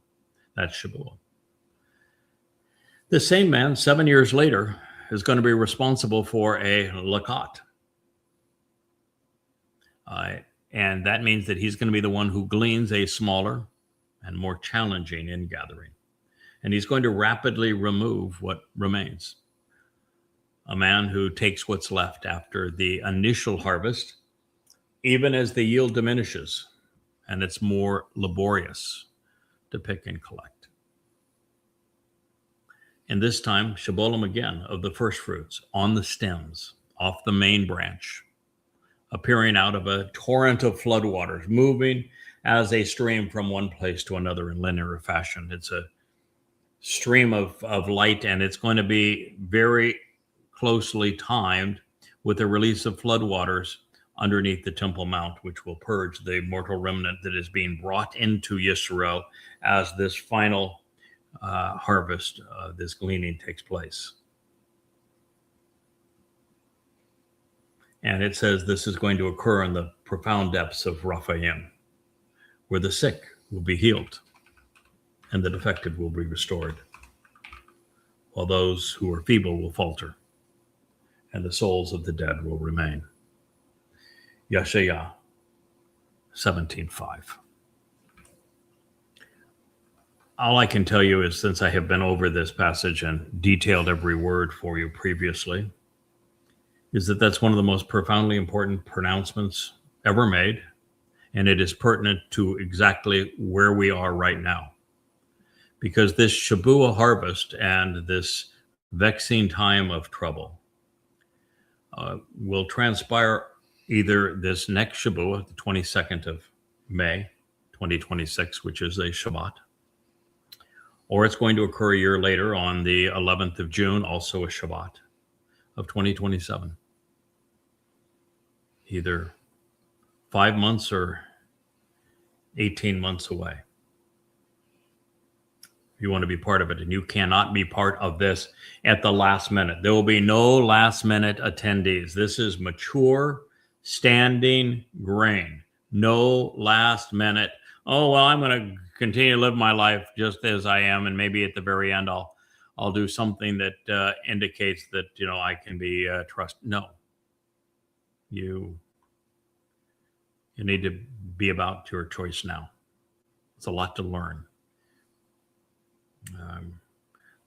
[SPEAKER 1] That's Shabuah. The same man, 7 years later, is going to be responsible for a Laqat. And that means that he's going to be the one who gleans a smaller and more challenging ingathering. And he's going to rapidly remove what remains. A man who takes what's left after the initial harvest, even as the yield diminishes and it's more laborious to pick and collect. And this time, Shabolim again of the first fruits on the stems, off the main branch, appearing out of a torrent of floodwaters, moving as a stream from one place to another in linear fashion. It's a stream of light, and it's going to be very closely timed with the release of floodwaters underneath the Temple Mount, which will purge the mortal remnant that is being brought into Yisrael as this final harvest, this gleaning takes place. And it says this is going to occur in the profound depths of Rephaim, where the sick will be healed and the defective will be restored, while those who are feeble will falter and the souls of the dead will remain. Yasha'yah 17:5. All I can tell you is, since I have been over this passage and detailed every word for you previously, is that that's one of the most profoundly important pronouncements ever made, and it is pertinent to exactly where we are right now. Because this Shabuah harvest and this vexing time of trouble will transpire either this next Shabuah, the 22nd of May, 2026, which is a Shabbat, or it's going to occur a year later on the 11th of June, also a Shabbat of 2027. Either 5 months or 18 months away. You want to be part of it, and you cannot be part of this at the last minute. There will be no last minute attendees. This is mature, standing grain. No last minute. Oh, well, I'm going to continue to live my life just as I am, and maybe at the very end I'll do something that indicates that I can be trusted. No, you need to be about your choice now. It's a lot to learn.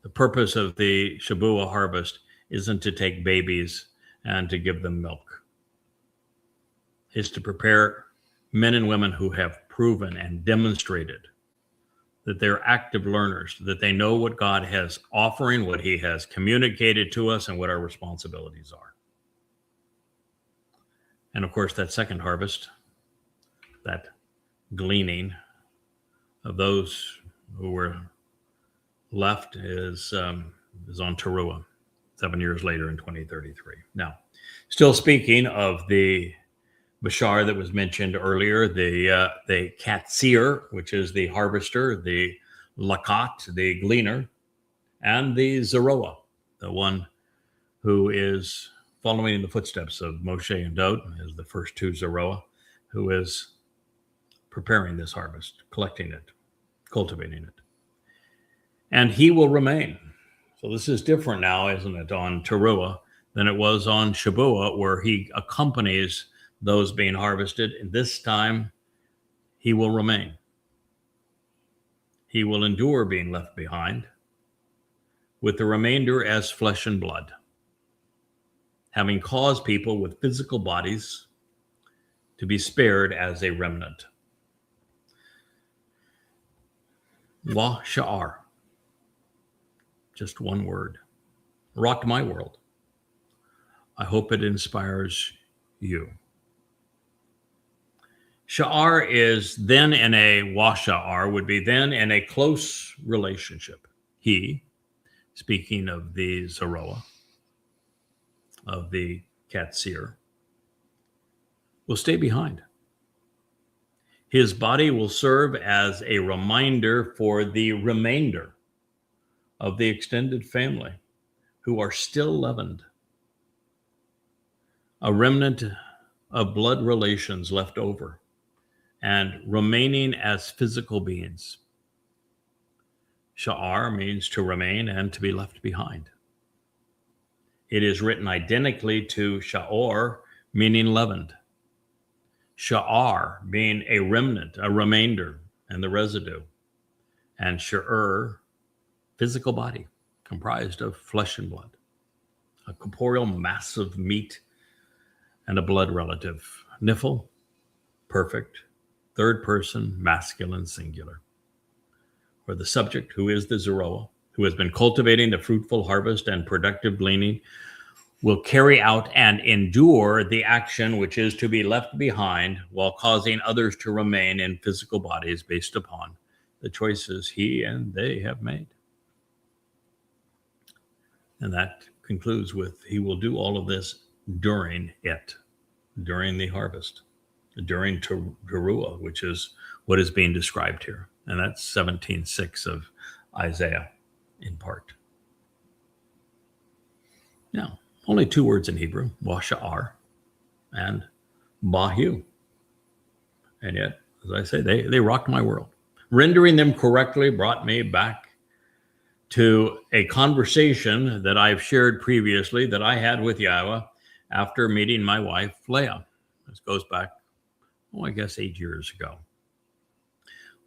[SPEAKER 1] The purpose of the Shabuah harvest isn't to take babies and to give them milk. It's to prepare men and women who have proven and demonstrated that they're active learners, that they know what God has offering, what he has communicated to us, and what our responsibilities are. And of course, that second harvest, that gleaning of those who were left is on Towrah 7 years later in 2033. Now, still speaking of the Bashar that was mentioned earlier, the Katsir, which is the harvester, the Laqat, the gleaner, and the Zeroah, the one who is following in the footsteps of Moshe and Dot, as the first two Zeroah, who is preparing this harvest, collecting it, cultivating it. And he will remain. So this is different now, isn't it, on Towrah than it was on Shabuah, where he accompanies those being harvested. And this time, he will remain. He will endure being left behind, with the remainder as flesh and blood, having caused people with physical bodies to be spared as a remnant. La Sha'ar. Just one word. Rocked my world. I hope it inspires you. Sha'ar is then in a Washa'ar, would be then in a close relationship. He, speaking of the Zeroah, of the Katsir, will stay behind. His body will serve as a reminder for the remainder of the extended family who are still leavened, a remnant of blood relations left over and remaining as physical beings. Sha'ar means to remain and to be left behind. It is written identically to sha'or, meaning leavened. Sha'ar being a remnant, a remainder, and the residue. And sha'ur, physical body, comprised of flesh and blood. A corporeal mass of meat and a blood relative. Nifl, perfect, third person, masculine, singular. Where the subject, who is the Zeroah, who has been cultivating the fruitful harvest and productive gleaning, will carry out and endure the action which is to be left behind while causing others to remain in physical bodies based upon the choices he and they have made. And that concludes with, he will do all of this during the harvest, during Towrah, which is what is being described here. And that's 17:6 of Isaiah in part. Now, only two words in Hebrew, washa'ar and bahu. And yet, as I say, they rocked my world. Rendering them correctly brought me back to a conversation that I've shared previously that I had with Yahowah after meeting my wife, Leah. This goes back, I guess 8 years ago.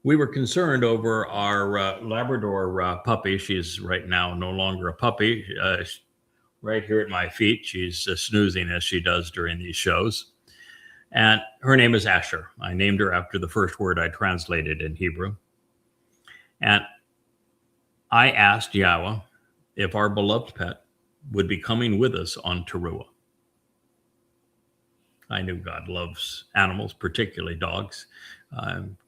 [SPEAKER 1] We were concerned over our Labrador puppy. She's right now no longer a puppy. Right here at my feet, she's snoozing as she does during these shows. And her name is Asher. I named her after the first word I translated in Hebrew. And I asked Yahowah if our beloved pet would be coming with us on Towrah. I knew God loves animals, particularly dogs.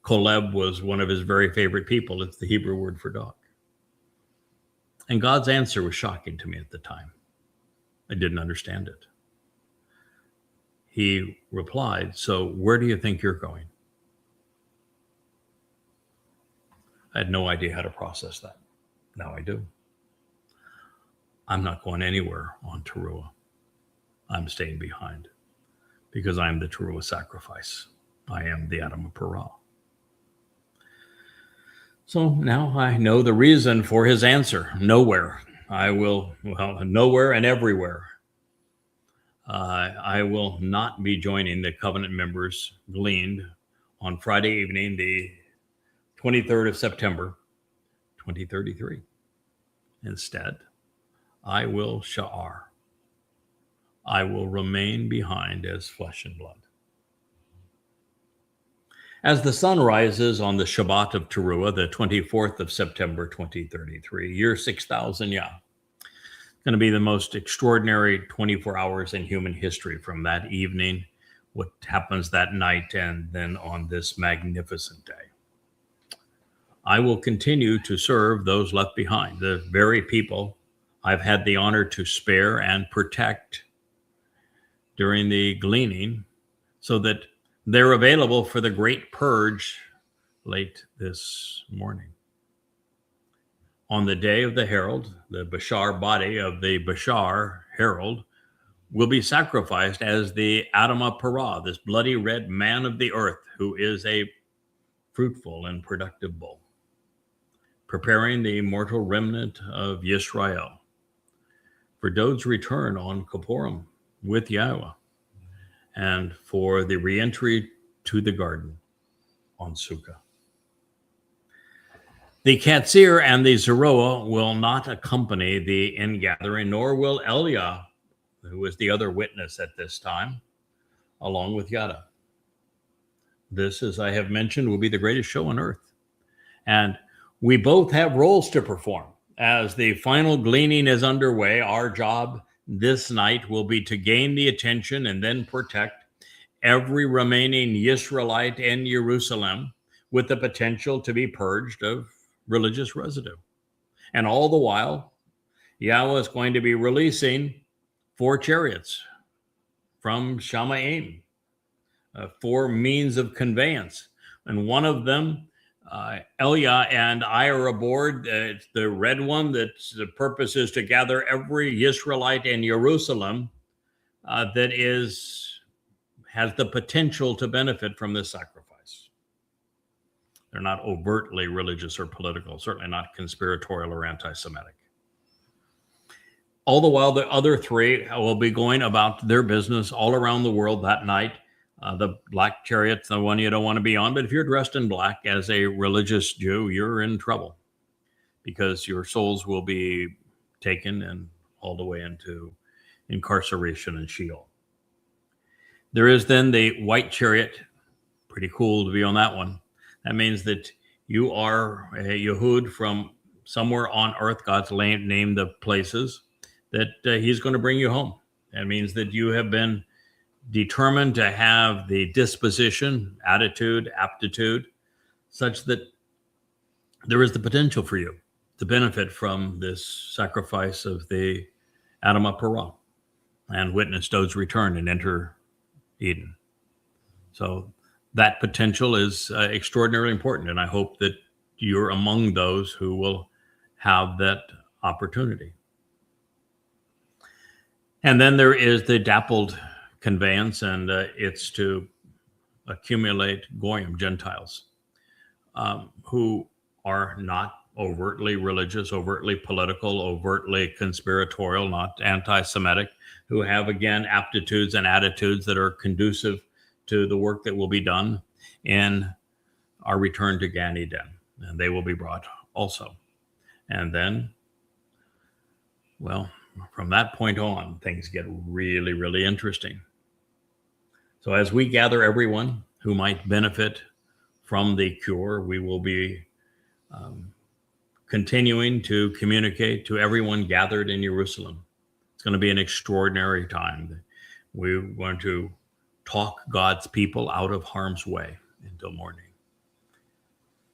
[SPEAKER 1] Koleb was one of his very favorite people. It's the Hebrew word for dog. And God's answer was shocking to me at the time. I didn't understand it. He replied, so where do you think you're going? I had no idea how to process that. Now I do. I'm not going anywhere on Towrah. I'm staying behind because I'm the Towrah sacrifice. I am the Adam of Parah. So now I know the reason for his answer. Nowhere. Nowhere and everywhere. I will not be joining the covenant members gleaned on Friday evening, the 23rd of September, 2033. Instead, I will sha'ar. I will remain behind as flesh and blood. As the sun rises on the Shabbat of Towrah, the 24th of September, 2033, year 6000 Yah, going to be the most extraordinary 24 hours in human history from that evening, what happens that night, and then on this magnificent day. I will continue to serve those left behind, the very people I've had the honor to spare and protect during the gleaning so that they're available for the great purge late this morning. On the day of the herald, the Bashar body of the Bashar herald will be sacrificed as the Adam of Parah, this bloody red man of the earth who is a fruitful and productive bull, preparing the mortal remnant of Yisrael for Dod's return on Kippurim with Yahowah and for the reentry to the garden on Sukkah. The Katsir and the Zeroah will not accompany the ingathering, nor will Eliah, who is the other witness at this time, along with Yada. This, as I have mentioned, will be the greatest show on earth. And we both have roles to perform. As the final gleaning is underway, our job this night will be to gain the attention and then protect every remaining Yisraelite in Jerusalem with the potential to be purged of religious residue. And all the while, Yahowah is going to be releasing 4 chariots from Shamaim, 4 means of conveyance, And one of them, Elia and I are aboard. It's the red one. That's the purpose is to gather every Israelite in Jerusalem that has the potential to benefit from this sacrifice. They're not overtly religious or political, certainly not conspiratorial or anti-Semitic. All the while, the other three will be going about their business all around the world that night. The black chariot's the one you don't want to be on, but if you're dressed in black as a religious Jew, you're in trouble because your souls will be taken and all the way into incarceration and Sheol. There is then the white chariot. Pretty cool to be on that one. That means that you are a Yehud from somewhere on earth. God's named the places that he's going to bring you home. That means that you have been determined to have the disposition, attitude, aptitude, such that there is the potential for you to benefit from this sacrifice of the Adamah Parah and witness Dod's return and enter Eden. So that potential is extraordinarily important, and I hope that you're among those who will have that opportunity. And then there is the dappled conveyance, and it's to accumulate Goyim, Gentiles, who are not overtly religious, overtly political, overtly conspiratorial, not anti-Semitic, who have, again, aptitudes and attitudes that are conducive to the work that will be done in our return to Gan Eden. And they will be brought also. And then, well, from that point on, things get really, really interesting. So as we gather everyone who might benefit from the cure, we will be continuing to communicate to everyone gathered in Jerusalem. It's going to be an extraordinary time. We want to talk God's people out of harm's way until morning.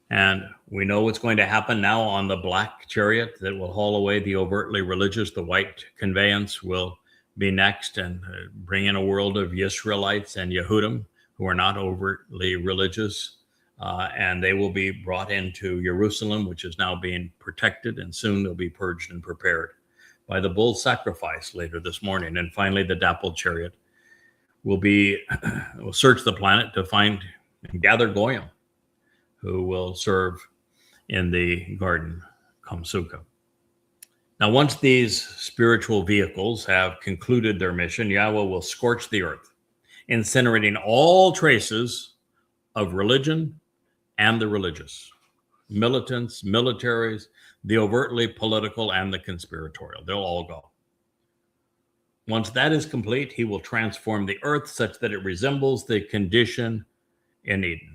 [SPEAKER 1] And we know what's going to happen now on the black chariot that will haul away the overtly religious. The white conveyance will be next and bring in a world of Israelites and Yehudim who are not overtly religious. And they will be brought into Jerusalem, which is now being protected, and soon they'll be purged and prepared by the bull sacrifice later this morning. And finally, the dappled chariot will search the planet to find and gather Goyim who will serve in the garden, Kamsuka. Now, once these spiritual vehicles have concluded their mission, Yahweh will scorch the earth, incinerating all traces of religion and the religious, militants, militaries, the overtly political, and the conspiratorial. They'll all go. Once that is complete, he will transform the earth such that it resembles the condition in Eden.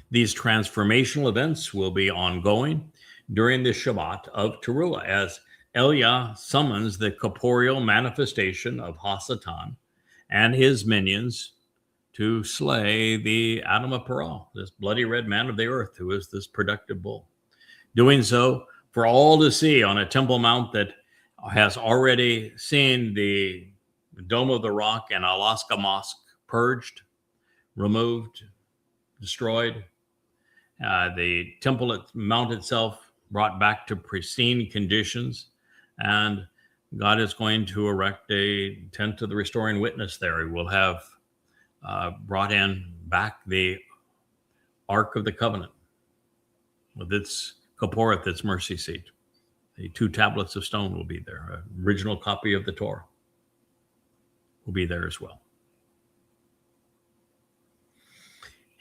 [SPEAKER 1] These transformational events will be ongoing during the Shabbat of Towrah as Elia summons the corporeal manifestation of Hasatan and his minions to slay the Adamah Parah, this bloody red man of the earth who is this productive bull. Doing so for all to see on a Temple Mount that has already seen the Dome of the Rock and Alaska Mosque purged, removed, destroyed. The Temple Mount itself brought back to pristine conditions, and God is going to erect a tent of the restoring witness there. He will have brought in back the Ark of the Covenant with its Kaporeth, its mercy seat. The 2 tablets of stone will be there. An original copy of the Torah will be there as well.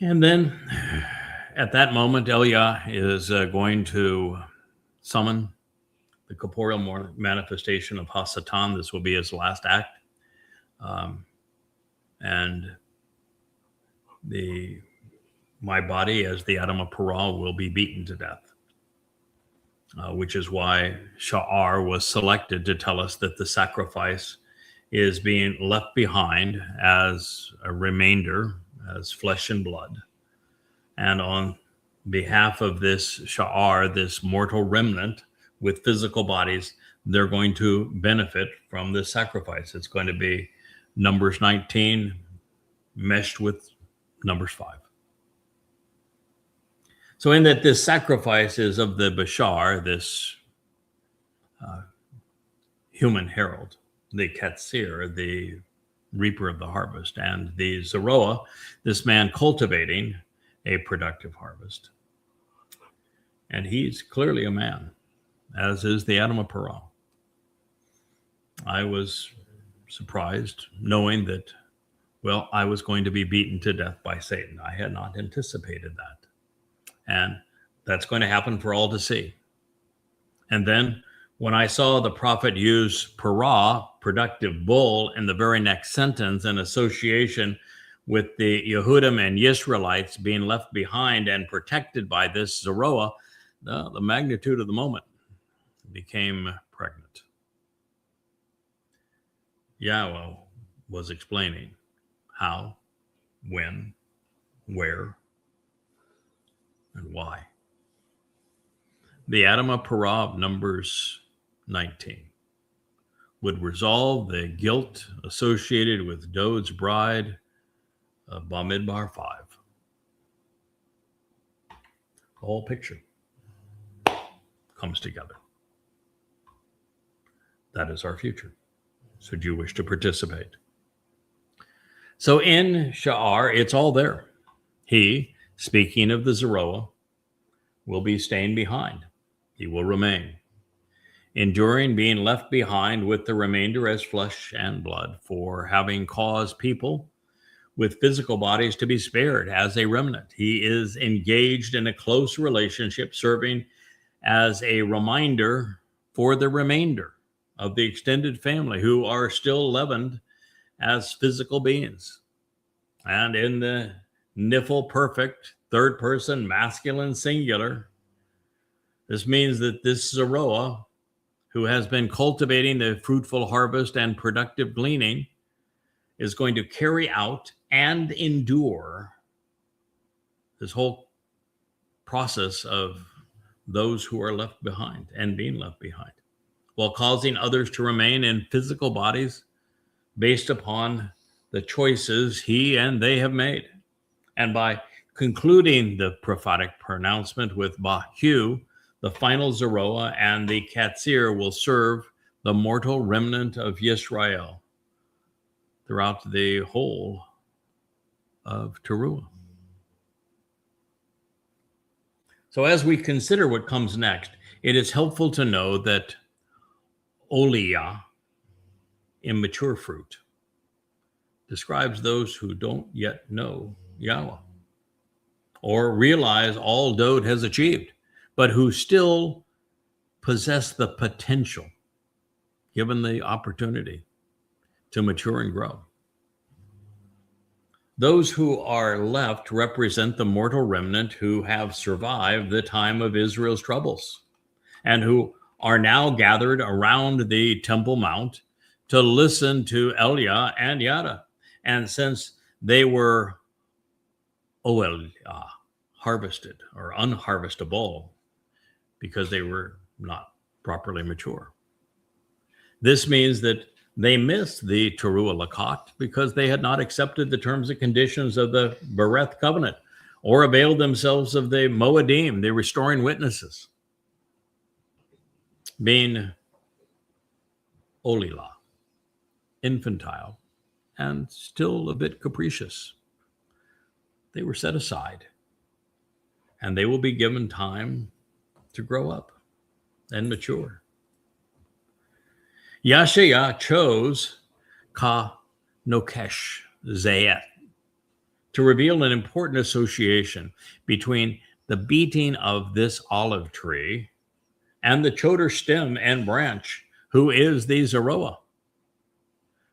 [SPEAKER 1] And then at that moment, Elia is going to summon the corporeal manifestation of Hasatan. This will be his last act. And my body as the Adamah Parah will be beaten to death, which is why Sha'ar was selected to tell us that the sacrifice is being left behind as a remainder, as flesh and blood. And on behalf of this Sha'ar, this mortal remnant with physical bodies, they're going to benefit from this sacrifice. It's going to be Numbers 19 meshed with Numbers 5. So in that this sacrifice is of the Bashar, this human herald, the Katsir, the reaper of the harvest, and the Zeroah, this man cultivating a productive harvest. And he's clearly a man, as is the Adam of Parah. I was surprised knowing that, well, I was going to be beaten to death by Satan. I had not anticipated that. And that's going to happen for all to see. And then when I saw the prophet use Parah, productive bull, in the very next sentence in association with the Yehudim and Israelites being left behind and protected by this Zeroah, the magnitude of the moment became pregnant. Yahweh was explaining how, when, where, and why. The Adam of Parah of Numbers 19 would resolve the guilt associated with Dod's bride of Bamidbar 5. The whole picture comes together. That is our future. So do you wish to participate? So in Sha'ar, it's all there. He, speaking of the Zeroah, will be staying behind. He will remain, enduring being left behind with the remainder as flesh and blood, for having caused people with physical bodies to be spared as a remnant. He is engaged in a close relationship, serving as a reminder for the remainder of the extended family who are still leavened as physical beings. And in the Nifl perfect, third person, masculine singular, this means that this Zeroah, who has been cultivating the fruitful harvest and productive gleaning, is going to carry out and endure this whole process of those who are left behind and being left behind, while causing others to remain in physical bodies based upon the choices he and they have made. And by concluding the prophetic pronouncement with Bahu, the final Zeroah and the Katsir will serve the mortal remnant of Yisrael throughout the whole of Towrah. So as we consider what comes next, it is helpful to know that Oliyah, immature fruit, describes those who don't yet know Yahweh or realize all Dod has achieved, but who still possess the potential, given the opportunity, to mature and grow. Those who are left represent the mortal remnant who have survived the time of Israel's troubles and who are now gathered around the Temple Mount to listen to Elia and Yada. And since they were harvested or unharvestable because they were not properly mature, this means that they missed the Towrah Laqat because they had not accepted the terms and conditions of the Bereth covenant or availed themselves of the Moedim, the restoring witnesses, being Olilah, infantile, and still a bit capricious. They were set aside, and they will be given time to grow up and mature. Yasha'yah chose Ka Nokesh Zayet to reveal an important association between the beating of this olive tree and the choder stem and branch, who is the Zeroah,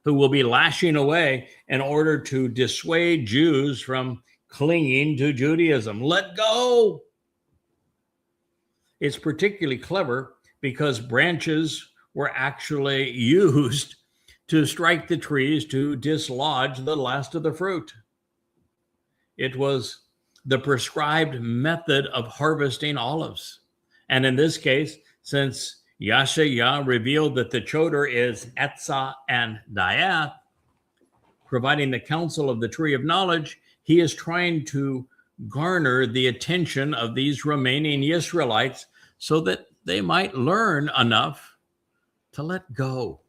[SPEAKER 1] who will be lashing away in order to dissuade Jews from clinging to Judaism. Let go! It's particularly clever because branches were actually used to strike the trees to dislodge the last of the fruit. It was the prescribed method of harvesting olives. And in this case, since Yasha'yah revealed that the choder is Etzah and Dayath, providing the counsel of the tree of knowledge, he is trying to garner the attention of these remaining Israelites so that they might learn enough to let go.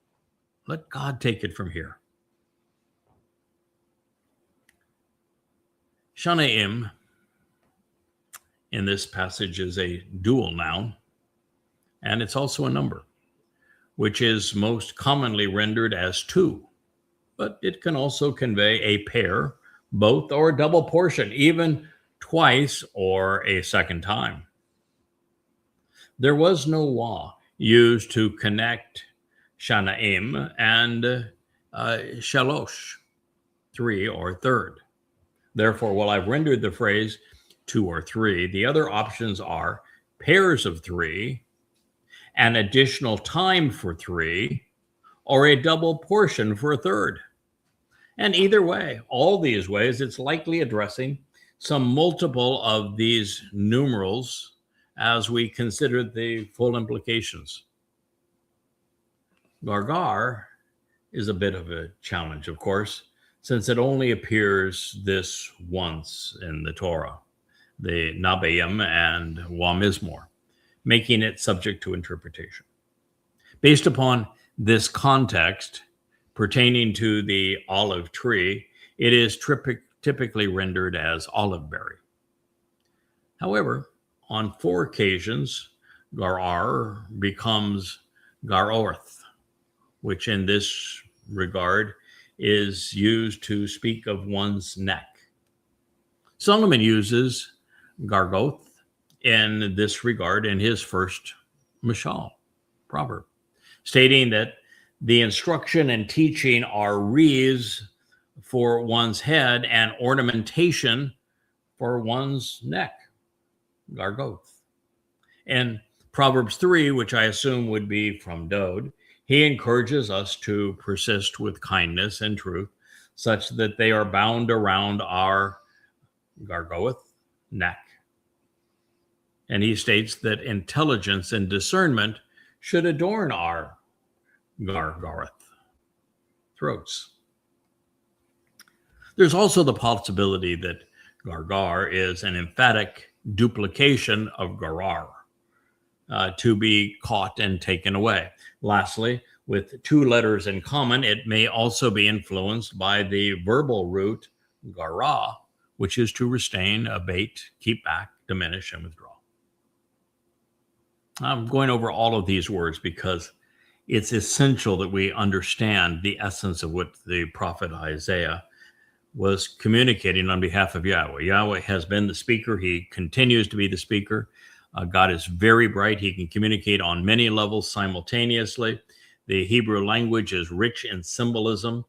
[SPEAKER 1] Let God take it from here. Shanaim in this passage is a dual noun, and it's also a number, which is most commonly rendered as two, but it can also convey a pair, both, or a double portion, even twice or a second time. There was no wa used to connect shanaim and shalosh, three or third. Therefore, while I've rendered the phrase two or three, the other options are pairs of three, an additional time for three, or a double portion for a third. And either way, all these ways, it's likely addressing some multiple of these numerals as we consider the full implications. Gargar is a bit of a challenge, of course, since it only appears this once in the Torah, the Nabeim and Wamizmor, making it subject to interpretation. Based upon this context pertaining to the olive tree, it is typically rendered as olive berry. However, on 4 occasions, garar becomes garorth, which in this regard is used to speak of one's neck. Solomon uses gargoth in this regard in his first mashal, proverb, stating that the instruction and teaching are wreaths for one's head and ornamentation for one's neck, gargoth. In Proverbs 3, which I assume would be from Dode, he encourages us to persist with kindness and truth, such that they are bound around our gargoth, neck. And he states that intelligence and discernment should adorn our gargoth, throats. There's also the possibility that gargar is an emphatic duplication of garar, to be caught and taken away. Lastly, with 2 letters in common, it may also be influenced by the verbal root gara, which is to restrain, abate, keep back, diminish, and withdraw. I'm going over all of these words because it's essential that we understand the essence of what the prophet Isaiah was communicating on behalf of Yahweh. Yahweh has been the speaker. He continues to be the speaker. God is very bright. He can communicate on many levels simultaneously. The Hebrew language is rich in symbolism.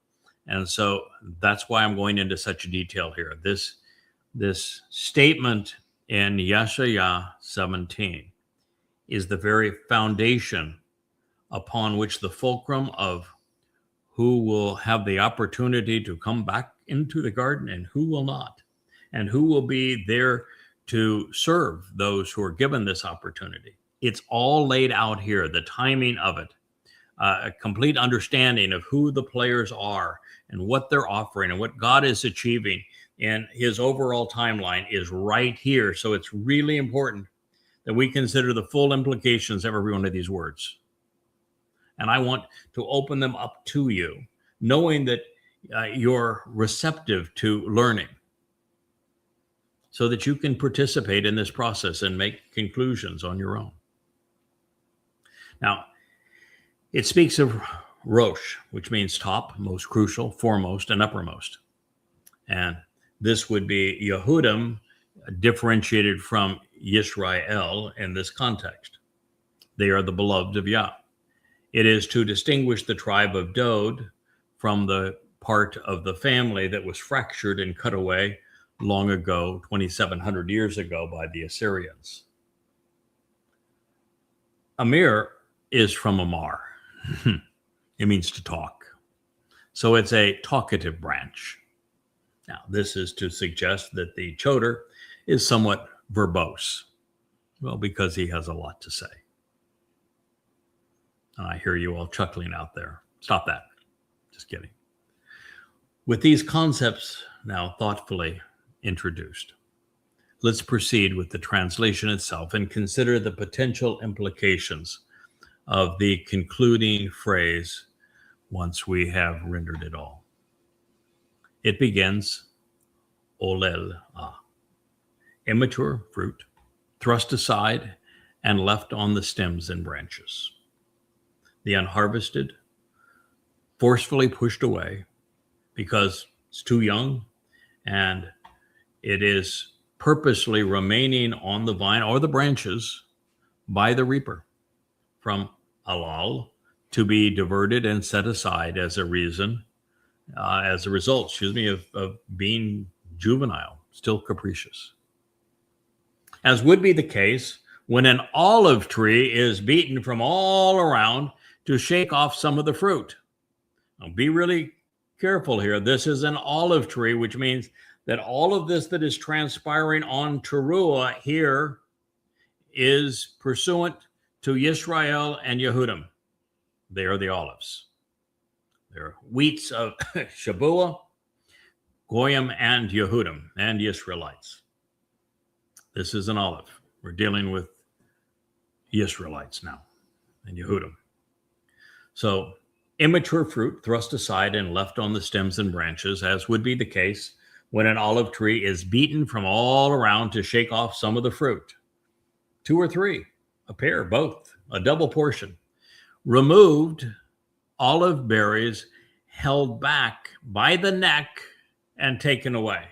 [SPEAKER 1] And so that's why I'm going into such detail here. This statement in Yasha'yah 17 is the very foundation upon which the fulcrum of who will have the opportunity to come back into the garden and who will not, and who will be there to serve those who are given this opportunity. It's all laid out here, the timing of it, a complete understanding of who the players are and what they're offering and what God is achieving in his overall timeline is right here. So it's really important that we consider the full implications of every one of these words. And I want to open them up to you, knowing that you're receptive to learning, so that you can participate in this process and make conclusions on your own. Now, it speaks of Rosh, which means top, most crucial, foremost, and uppermost. And this would be Yehudim, differentiated from Yisrael in this context. They are the beloved of Yah. It is to distinguish the tribe of Dode from the part of the family that was fractured and cut away long ago, 2,700 years ago, by the Assyrians. Amir is from Amar. It means to talk. So it's a talkative branch. Now, this is to suggest that the choder is somewhat verbose. Well, because he has a lot to say. I hear you all chuckling out there. Stop that. Just kidding. With these concepts now thoughtfully introduced, let's proceed with the translation itself and consider the potential implications of the concluding phrase once we have rendered it all. It begins, Olel ah, immature fruit, thrust aside and left on the stems and branches. The unharvested, forcefully pushed away because it's too young, and it is purposely remaining on the vine or the branches by the reaper from alal to be diverted and set aside as a result, of being juvenile, still capricious. As would be the case when an olive tree is beaten from all around to shake off some of the fruit. Now, be really careful here. This is an olive tree, which means that all of this that is transpiring on Towrah here is pursuant to Yisrael and Yehudim. They are the olives. They're wheats of Shabuah, Goyim, and Yehudim, and Israelites. This is an olive. We're dealing with Israelites now, and Yehudim. So, immature fruit thrust aside and left on the stems and branches, as would be the case when an olive tree is beaten from all around to shake off some of the fruit. 2 or 3, a pair, both, a double portion. Removed olive berries held back by the neck and taken away.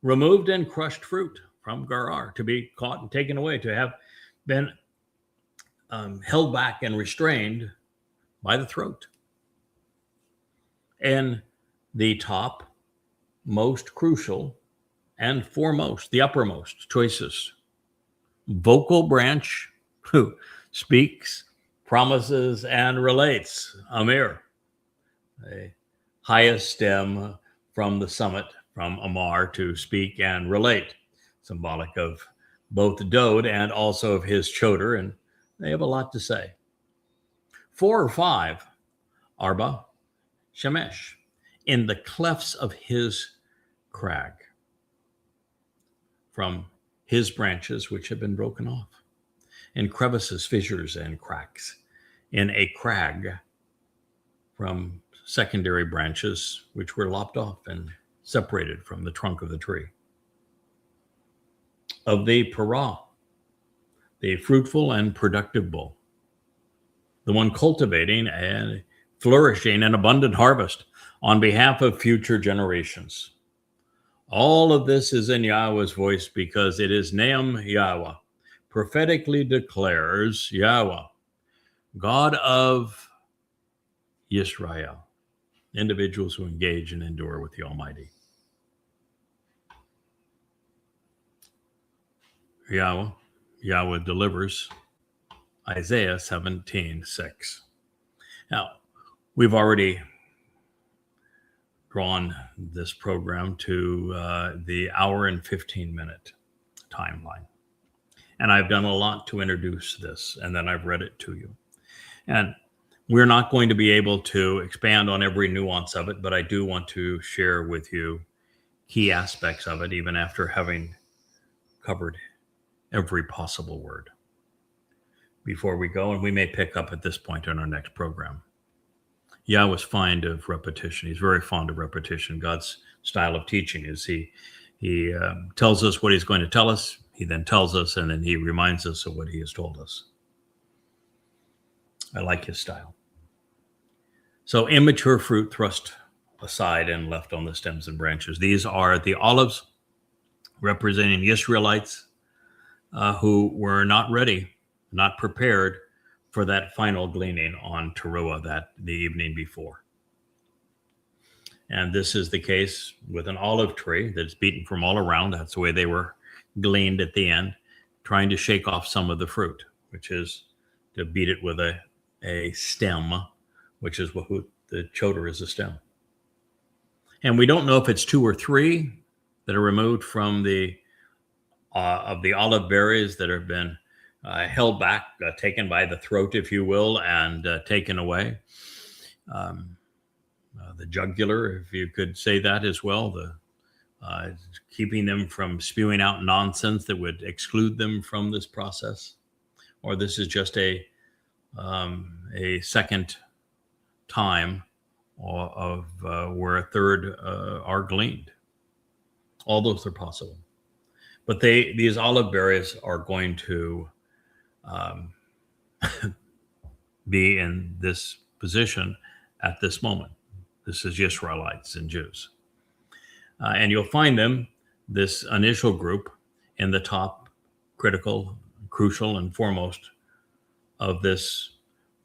[SPEAKER 1] Removed and crushed fruit from Gerar to be caught and taken away, to have been held back and restrained by the throat. And the top, most crucial, and foremost, the uppermost, choicest, vocal branch who speaks, promises, and relates, Amir, the highest stem from the summit, from Amar, to speak and relate, symbolic of both Dode and also of his choder, and they have a lot to say. 4 or 5, Arba, Shemesh, in the clefts of his crag, from his branches which have been broken off, in crevices, fissures, and cracks, in a crag from secondary branches which were lopped off and separated from the trunk of the tree. Of the parah, the fruitful and productive bull, the one cultivating and flourishing an abundant harvest on behalf of future generations. All of this is in Yahweh's voice because it is Neam Yahweh, prophetically declares Yahweh, God of Yasha'yah, individuals who engage and endure with the Almighty. Yahweh delivers Isaiah 17:6. Now, we've already drawn this program to the hour and 15-minute timeline. And I've done a lot to introduce this, and then I've read it to you. And we're not going to be able to expand on every nuance of it, but I do want to share with you key aspects of it, even after having covered every possible word. Before we go, and we may pick up at this point in our next program. Yahweh's fond of repetition. He's very fond of repetition. God's style of teaching is he tells us what he's going to tell us. He then tells us, and then he reminds us of what he has told us. I like his style. So immature fruit thrust aside and left on the stems and branches. These are the olives representing the Israelites who were not ready, not prepared for that final gleaning on Towrah that the evening before. And this is the case with an olive tree that's beaten from all around. That's the way they were gleaned at the end, trying to shake off some of the fruit, which is to beat it with a stem, which is what the choder is, a stem. And we don't know if it's 2 or 3 that are removed from the of the olive berries that have been held back, taken by the throat, if you will, and taken away. The jugular, if you could say that as well, keeping them from spewing out nonsense that would exclude them from this process? Or this is just a second time of where a third are gleaned? All those are possible. But these olive berries are going to be in this position at this moment. This is Israelites and Jews. And you'll find them, this initial group, in the top, critical, crucial, and foremost of this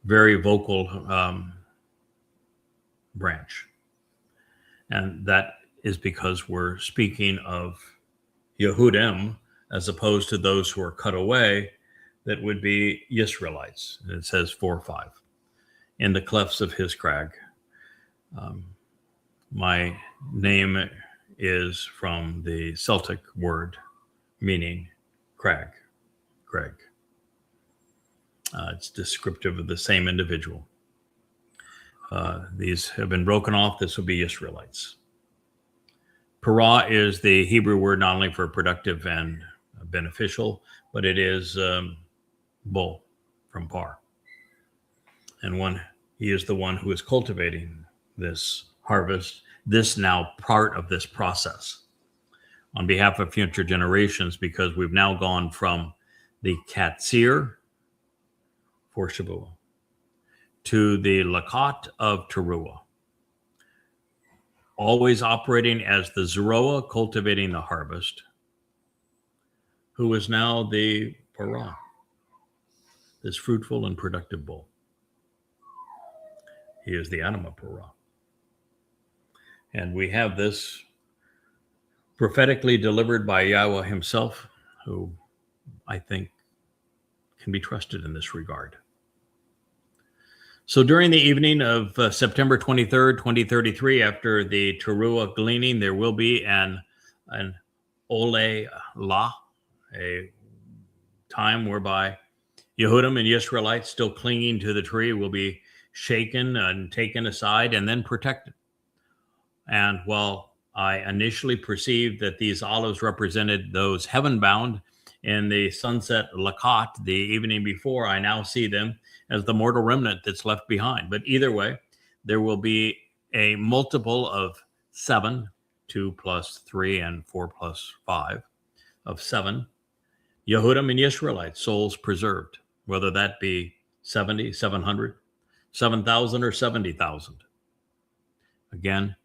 [SPEAKER 1] very vocal branch. And that is because we're speaking of Yehudim as opposed to those who are cut away, that would be Israelites. It says 4:5. In the clefts of his crag. My name is from the Celtic word meaning crag, Craig. It's descriptive of the same individual. These have been broken off. This will be Israelites. Parah is the Hebrew word not only for productive and beneficial, but it is bull from par. And he is the one who is cultivating this harvest, this now part of this process on behalf of future generations, because we've now gone from the Katsir for Shavuot to the Laqat of Towrah, always operating as the Zeroah cultivating the harvest, who is now the Parah, this fruitful and productive bull. He is the Anima Parah. And we have this prophetically delivered by Yahweh himself, who I think can be trusted in this regard. So during the evening of September 23rd, 2033, after the Teruah gleaning, there will be an Olah, a time whereby Yehudim and Israelites still clinging to the tree will be shaken and taken aside and then protected. And while I initially perceived that these olives represented those heaven-bound in the sunset Laqat the evening before, I now see them as the mortal remnant that's left behind. But either way, there will be a multiple of 7, 2 plus 3 and 4 plus 5, of 7, Yehudim and Israelites, souls preserved, whether that be 70, 700, 7,000, or 70,000. Again,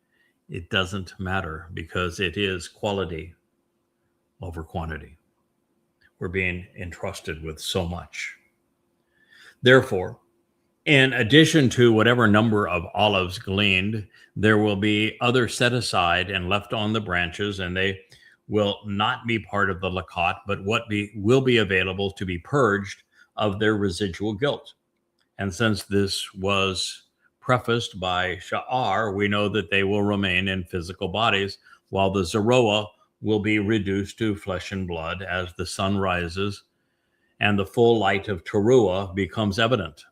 [SPEAKER 1] it doesn't matter, because it is quality over quantity. We're being entrusted with so much. Therefore, in addition to whatever number of olives gleaned, there will be others set aside and left on the branches, and they will not be part of the Laqat, but will be available to be purged of their residual guilt. And since this was prefaced by Sha'ar, we know that they will remain in physical bodies, while the Zeroah will be reduced to flesh and blood as the sun rises and the full light of Teruah becomes evident.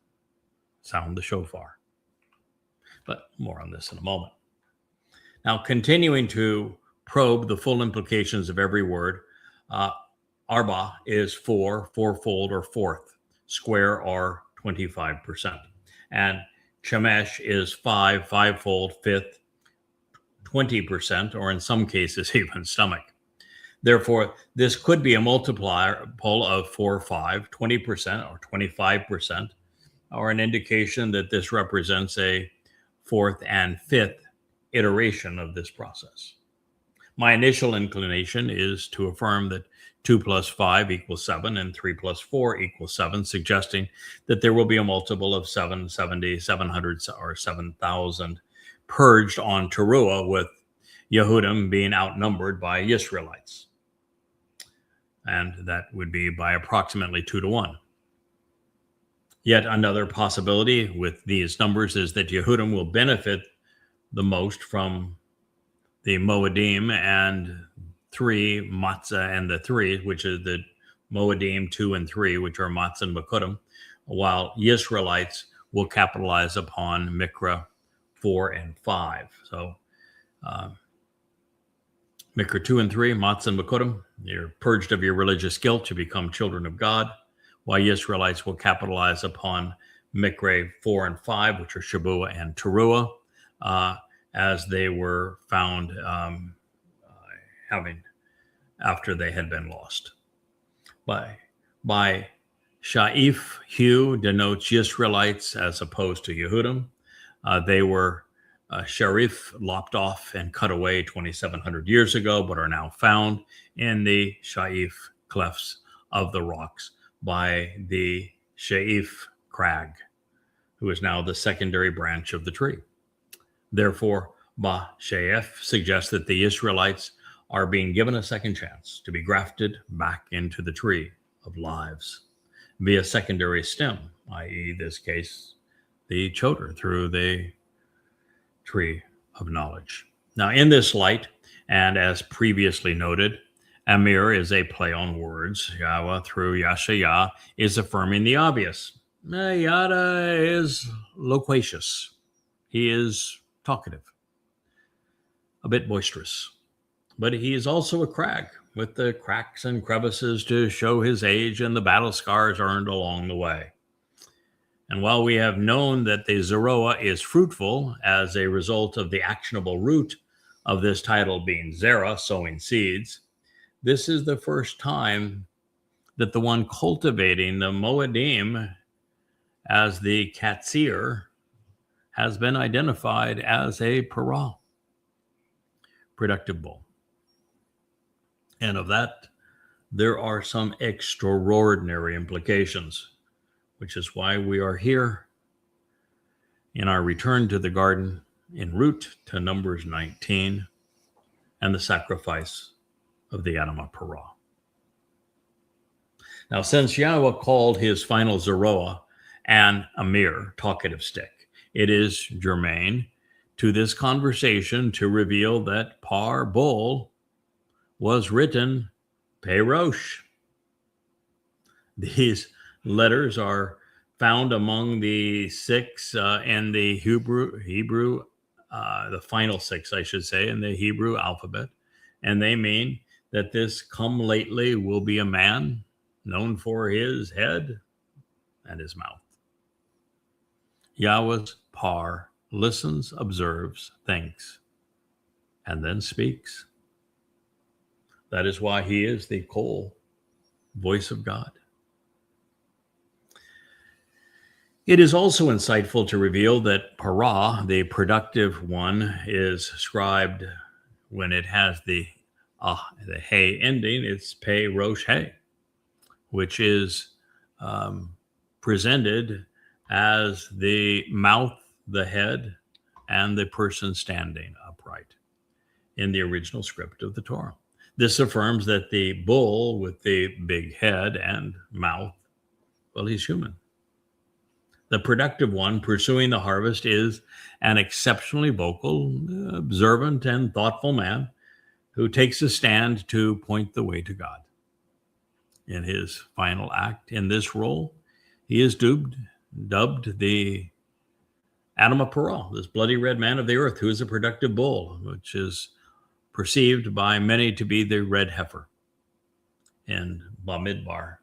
[SPEAKER 1] Sound the shofar. But more on this in a moment. Now, continuing to probe the full implications of every word, Arba is 4, fourfold, or fourth, square, or 25%. And Shemesh is 5, fivefold, fifth, 20%, or in some cases, even stomach. Therefore, this could be a multiplier of 4, 5, 20%, or 25%, or an indication that this represents a fourth and fifth iteration of this process. My initial inclination is to affirm that 2 plus 5 equals 7 and 3 plus 4 equals 7, suggesting that there will be a multiple of 7, 70, 700, or 7,000 purged on Teruah, with Yehudim being outnumbered by Israelites. And that would be by approximately 2 to 1. Yet another possibility with these numbers is that Yehudim will benefit the most from the Moedim and 3, Matzah and the 3, which is the Moedim 2 and 3, which are Matzah and Bekudim, while Israelites will capitalize upon Mikra 4 and 5. So Mikra 2 and 3, Matz and Makotim, you're purged of your religious guilt to become children of God. Why Israelites will capitalize upon Mikra 4 and 5, which are Shabuah and Teruah, as they were found having after they had been lost. By Sha'if, Hugh denotes Israelites as opposed to Yehudim. They were Sharif, lopped off and cut away 2,700 years ago, but are now found in the Sha'if clefts of the rocks by the Sha'if crag, who is now the secondary branch of the tree. Therefore, Ba Sha'if suggests that the Israelites are being given a second chance to be grafted back into the tree of lives via secondary stem, i.e., this case, the choder through the tree of knowledge. Now, in this light, and as previously noted, Amir is a play on words. Yahweh through Yasha'yah is affirming the obvious. Yada is loquacious. He is talkative, a bit boisterous. But he is also a crag with the cracks and crevices to show his age and the battle scars earned along the way. And while we have known that the Zeroah is fruitful as a result of the actionable root of this title being Zerah, sowing seeds, this is the first time that the one cultivating the Moedim as the Katsir has been identified as a Parah, productive bull. And of that, there are some extraordinary implications, which is why we are here in our return to the garden en route to Numbers 19 and the sacrifice of the Adamah Parah. Now, since Yahweh called his final Zeroah an Amir, talkative stick, it is germane to this conversation to reveal that Par Bull was written Perosh. These letters are found among the six in the Hebrew, the final six, I should say, in the Hebrew alphabet. And they mean that this come lately will be a man known for his head and his mouth. Yahweh's Par listens, observes, thinks, and then speaks. That is why he is the Kol, voice of God. It is also insightful to reveal that Parah, the productive one, is scribed when it has the hey ending. It's Pe Rosh Hey, which is presented as the mouth, the head, and the person standing upright in the original script of the Torah. This affirms that the bull with the big head and mouth, well, he's human. The productive one pursuing the harvest is an exceptionally vocal, observant, and thoughtful man who takes a stand to point the way to God. In his final act in this role, he is dubbed the Adamah Parah, this bloody red man of the earth who is a productive bull, which is perceived by many to be the red heifer in Bamidbar,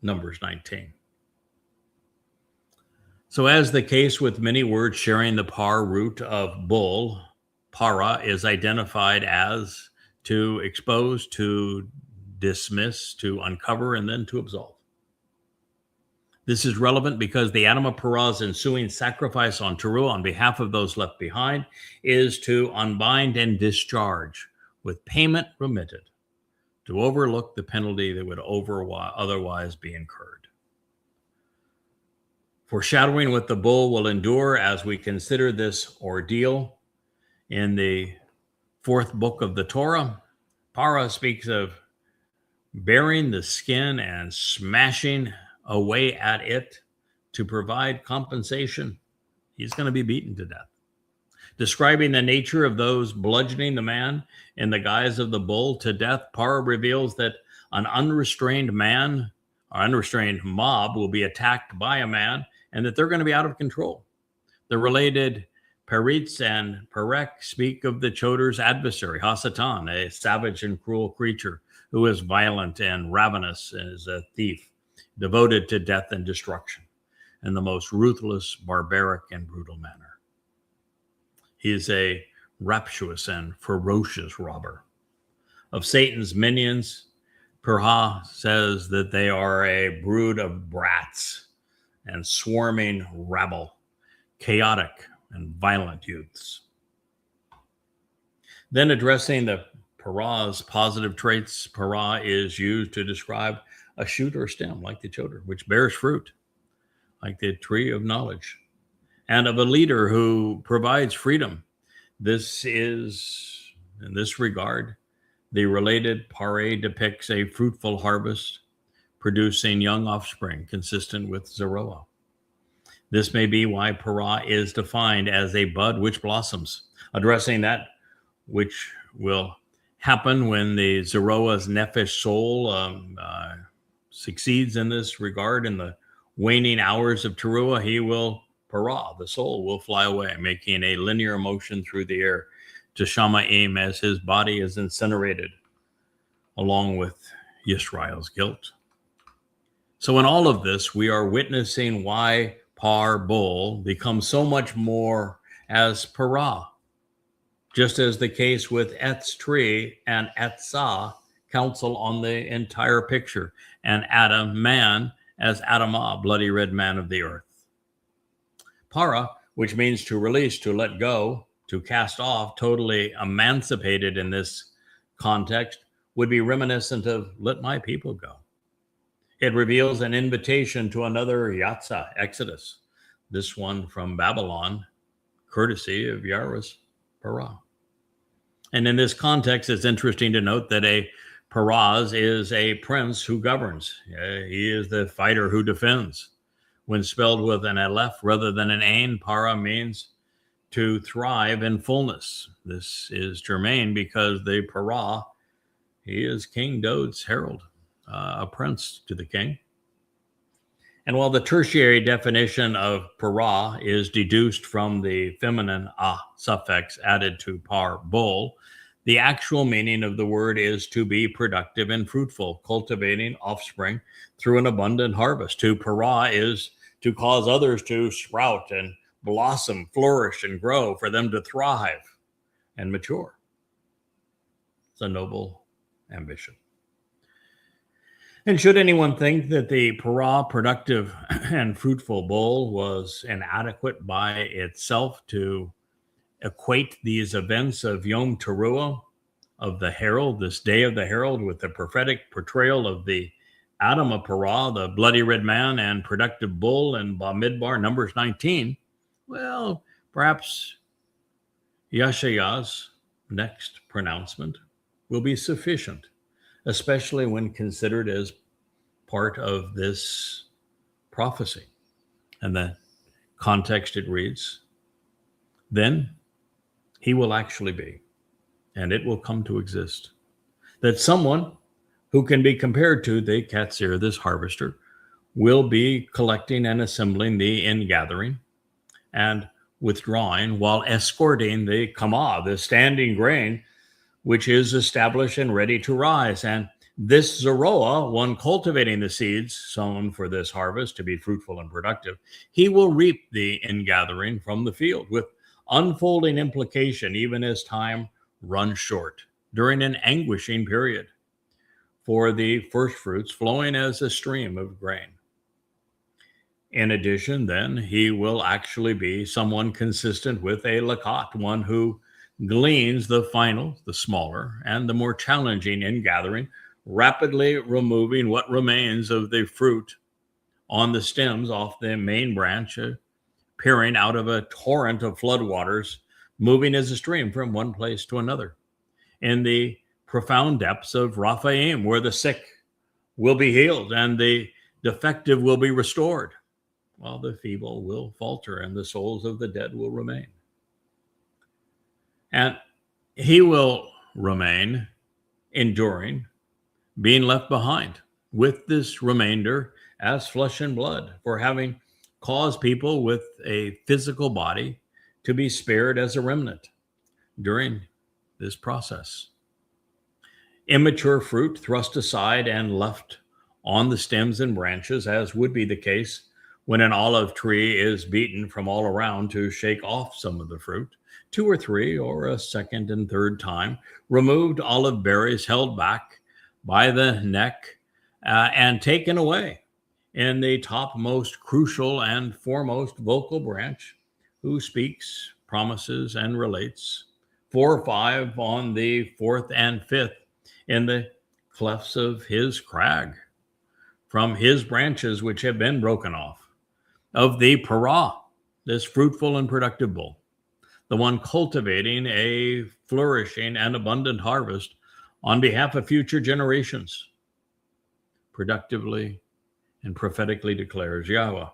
[SPEAKER 1] Numbers 19. So as the case with many words sharing the par root of bull, para is identified as to expose, to dismiss, to uncover, and then to absolve. This is relevant because the Adamah Parah's ensuing sacrifice on Teruah on behalf of those left behind is to unbind and discharge with payment remitted, to overlook the penalty that would otherwise be incurred. Foreshadowing what the bull will endure as we consider this ordeal in the fourth book of the Torah, Parah speaks of bearing the skin and smashing away at it to provide compensation. He's going to be beaten to death. Describing the nature of those bludgeoning the man in the guise of the bull to death, Parah reveals that an unrestrained man or unrestrained mob will be attacked by a man and that they're going to be out of control. The related Peretz and Perek speak of the Choder's adversary, Hasatan, a savage and cruel creature who is violent and ravenous, and is a thief, devoted to death and destruction in the most ruthless, barbaric, and brutal manner. He is a rapturous and ferocious robber. Of Satan's minions, Perah says that they are a brood of brats and swarming rabble, chaotic and violent youths. Then addressing the Perah's positive traits, Perah is used to describe a shoot or stem like the Choder, which bears fruit, like the tree of knowledge, and of a leader who provides freedom. This is, in this regard, the related Pare depicts a fruitful harvest, producing young offspring consistent with Zeroah. This may be why Perah is defined as a bud which blossoms, addressing that which will happen when the Zeroah's nephesh soul succeeds in this regard. In the waning hours of Teruah, Perah, the soul, will fly away, making a linear motion through the air to Shamayim as his body is incinerated, along with Yisrael's guilt. So in all of this, we are witnessing why Par Bol becomes so much more as Perah, just as the case with Etz tree and Etzah counsel on the entire picture, and Adam, man, as Adamah, bloody red man of the earth. Para, which means to release, to let go, to cast off, totally emancipated in this context, would be reminiscent of let my people go. It reveals an invitation to another Yatsa, Exodus, this one from Babylon, courtesy of Yahweh's Perah. And in this context, it's interesting to note that a Peraz is a prince who governs. He is the fighter who defends. When spelled with an Aleph rather than an Ain, Para means to thrive in fullness. This is germane because the Perah, he is King David's herald, a prince to the king. And while the tertiary definition of Perah is deduced from the feminine suffix added to par bol, the actual meaning of the word is to be productive and fruitful, cultivating offspring through an abundant harvest. To Perah is to cause others to sprout and blossom, flourish, and grow, for them to thrive and mature. It's a noble ambition. And should anyone think that the Perah productive and fruitful bowl was inadequate by itself to equate these events of Yom Teruah, of the herald, this day of the herald, with the prophetic portrayal of the Adam of Perah, the bloody red man and productive bull in Bamidbar, Numbers 19, well, perhaps Yasha'yah's next pronouncement will be sufficient, especially when considered as part of this prophecy. And the context it reads, then he will actually be, and it will come to exist, that someone who can be compared to the Katsir, this harvester, will be collecting and assembling the ingathering and withdrawing while escorting the Qamah, the standing grain, which is established and ready to rise. And this Zeroah, one cultivating the seeds sown for this harvest to be fruitful and productive, he will reap the ingathering from the field with unfolding implication, even as time runs short during an anguishing period for the first fruits flowing as a stream of grain. In addition, then, he will actually be someone consistent with a Laqat, one who gleans the final, the smaller, and the more challenging ingathering, rapidly removing what remains of the fruit on the stems off the main branch, peering out of a torrent of floodwaters, moving as a stream from one place to another, in the profound depths of Raphaim, where the sick will be healed and the defective will be restored, while the feeble will falter and the souls of the dead will remain. And he will remain enduring, being left behind with this remainder as flesh and blood, for having caused people with a physical body to be spared as a remnant during this process. Immature fruit thrust aside and left on the stems and branches, as would be the case when an olive tree is beaten from all around to shake off some of the fruit. 2 or 3 or a second and third time, removed olive berries held back by the neck and taken away in the topmost crucial and foremost vocal branch, who speaks, promises, and relates. 4 or 5 on the 4th and 5th in the clefts of his crag, from his branches which have been broken off, of the parah, this fruitful and productive bull, the one cultivating a flourishing and abundant harvest on behalf of future generations, productively and prophetically declares Yahweh,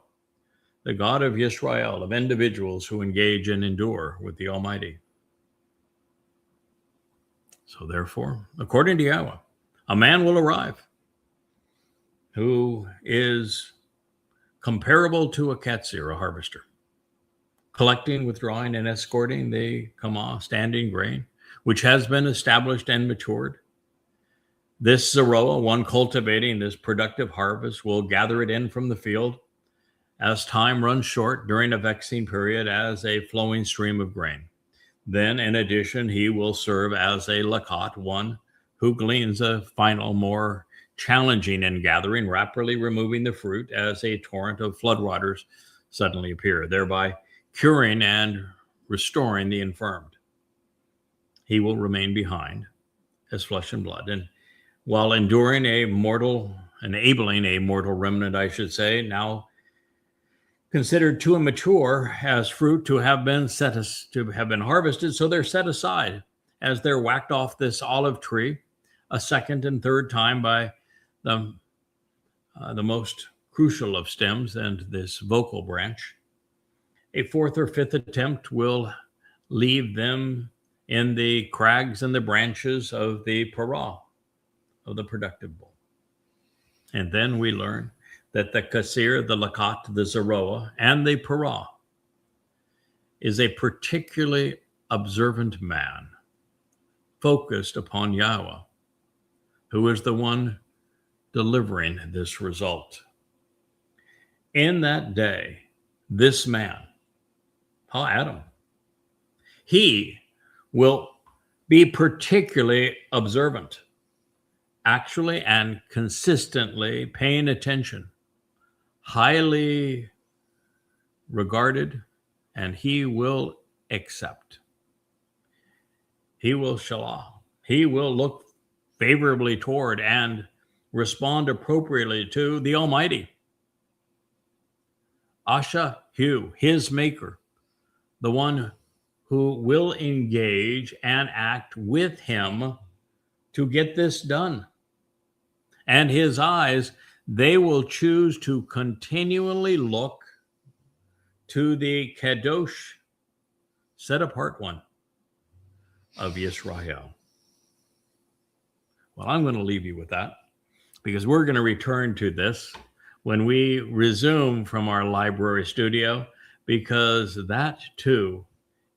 [SPEAKER 1] the God of Israel, of individuals who engage and endure with the Almighty. So therefore, according to Yahweh, a man will arrive who is comparable to a katsir, a harvester, collecting, withdrawing, and escorting the Qamah, standing grain, which has been established and matured. This Zeroah, one cultivating this productive harvest, will gather it in from the field as time runs short during a vexing period as a flowing stream of grain. Then, in addition, he will serve as a Laqat, one who gleans a final, more challenging in gathering, rapidly removing the fruit as a torrent of floodwaters suddenly appear, thereby curing and restoring the infirmed. He will remain behind as flesh and blood, and while enabling a mortal remnant, I should say, now considered too immature as fruit to have been harvested, so they're set aside as they're whacked off this olive tree a second and third time by the most crucial of stems and this vocal branch. A 4th or 5th attempt will leave them in the crags and the branches of the parah, of the productive bull. And then we learn that the kasir, the Laqat, the Zeroah, and the parah is a particularly observant man, focused upon Yahweh, who is the one delivering this result. In that day, this man, Adam, he will be particularly observant, actually and consistently paying attention, highly regarded, and he will accept. He will shalah. He will look favorably toward and respond appropriately to the Almighty. Yasha'yah, his maker, the one who will engage and act with him to get this done. And his eyes, they will choose to continually look to the Kadosh, set apart one of Israel. Well, I'm going to leave you with that, because we're going to return to this when we resume from our library studio, because that too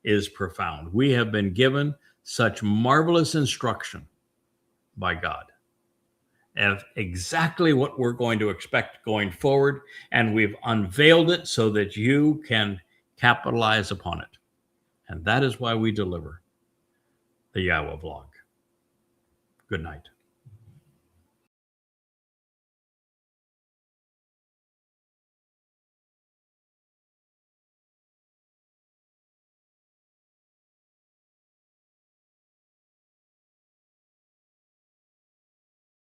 [SPEAKER 1] is profound. We have been given such marvelous instruction by God of exactly what we're going to expect going forward, and we've unveiled it so that you can capitalize upon it. And that is why we deliver the YAHOWAH vlog. Good night.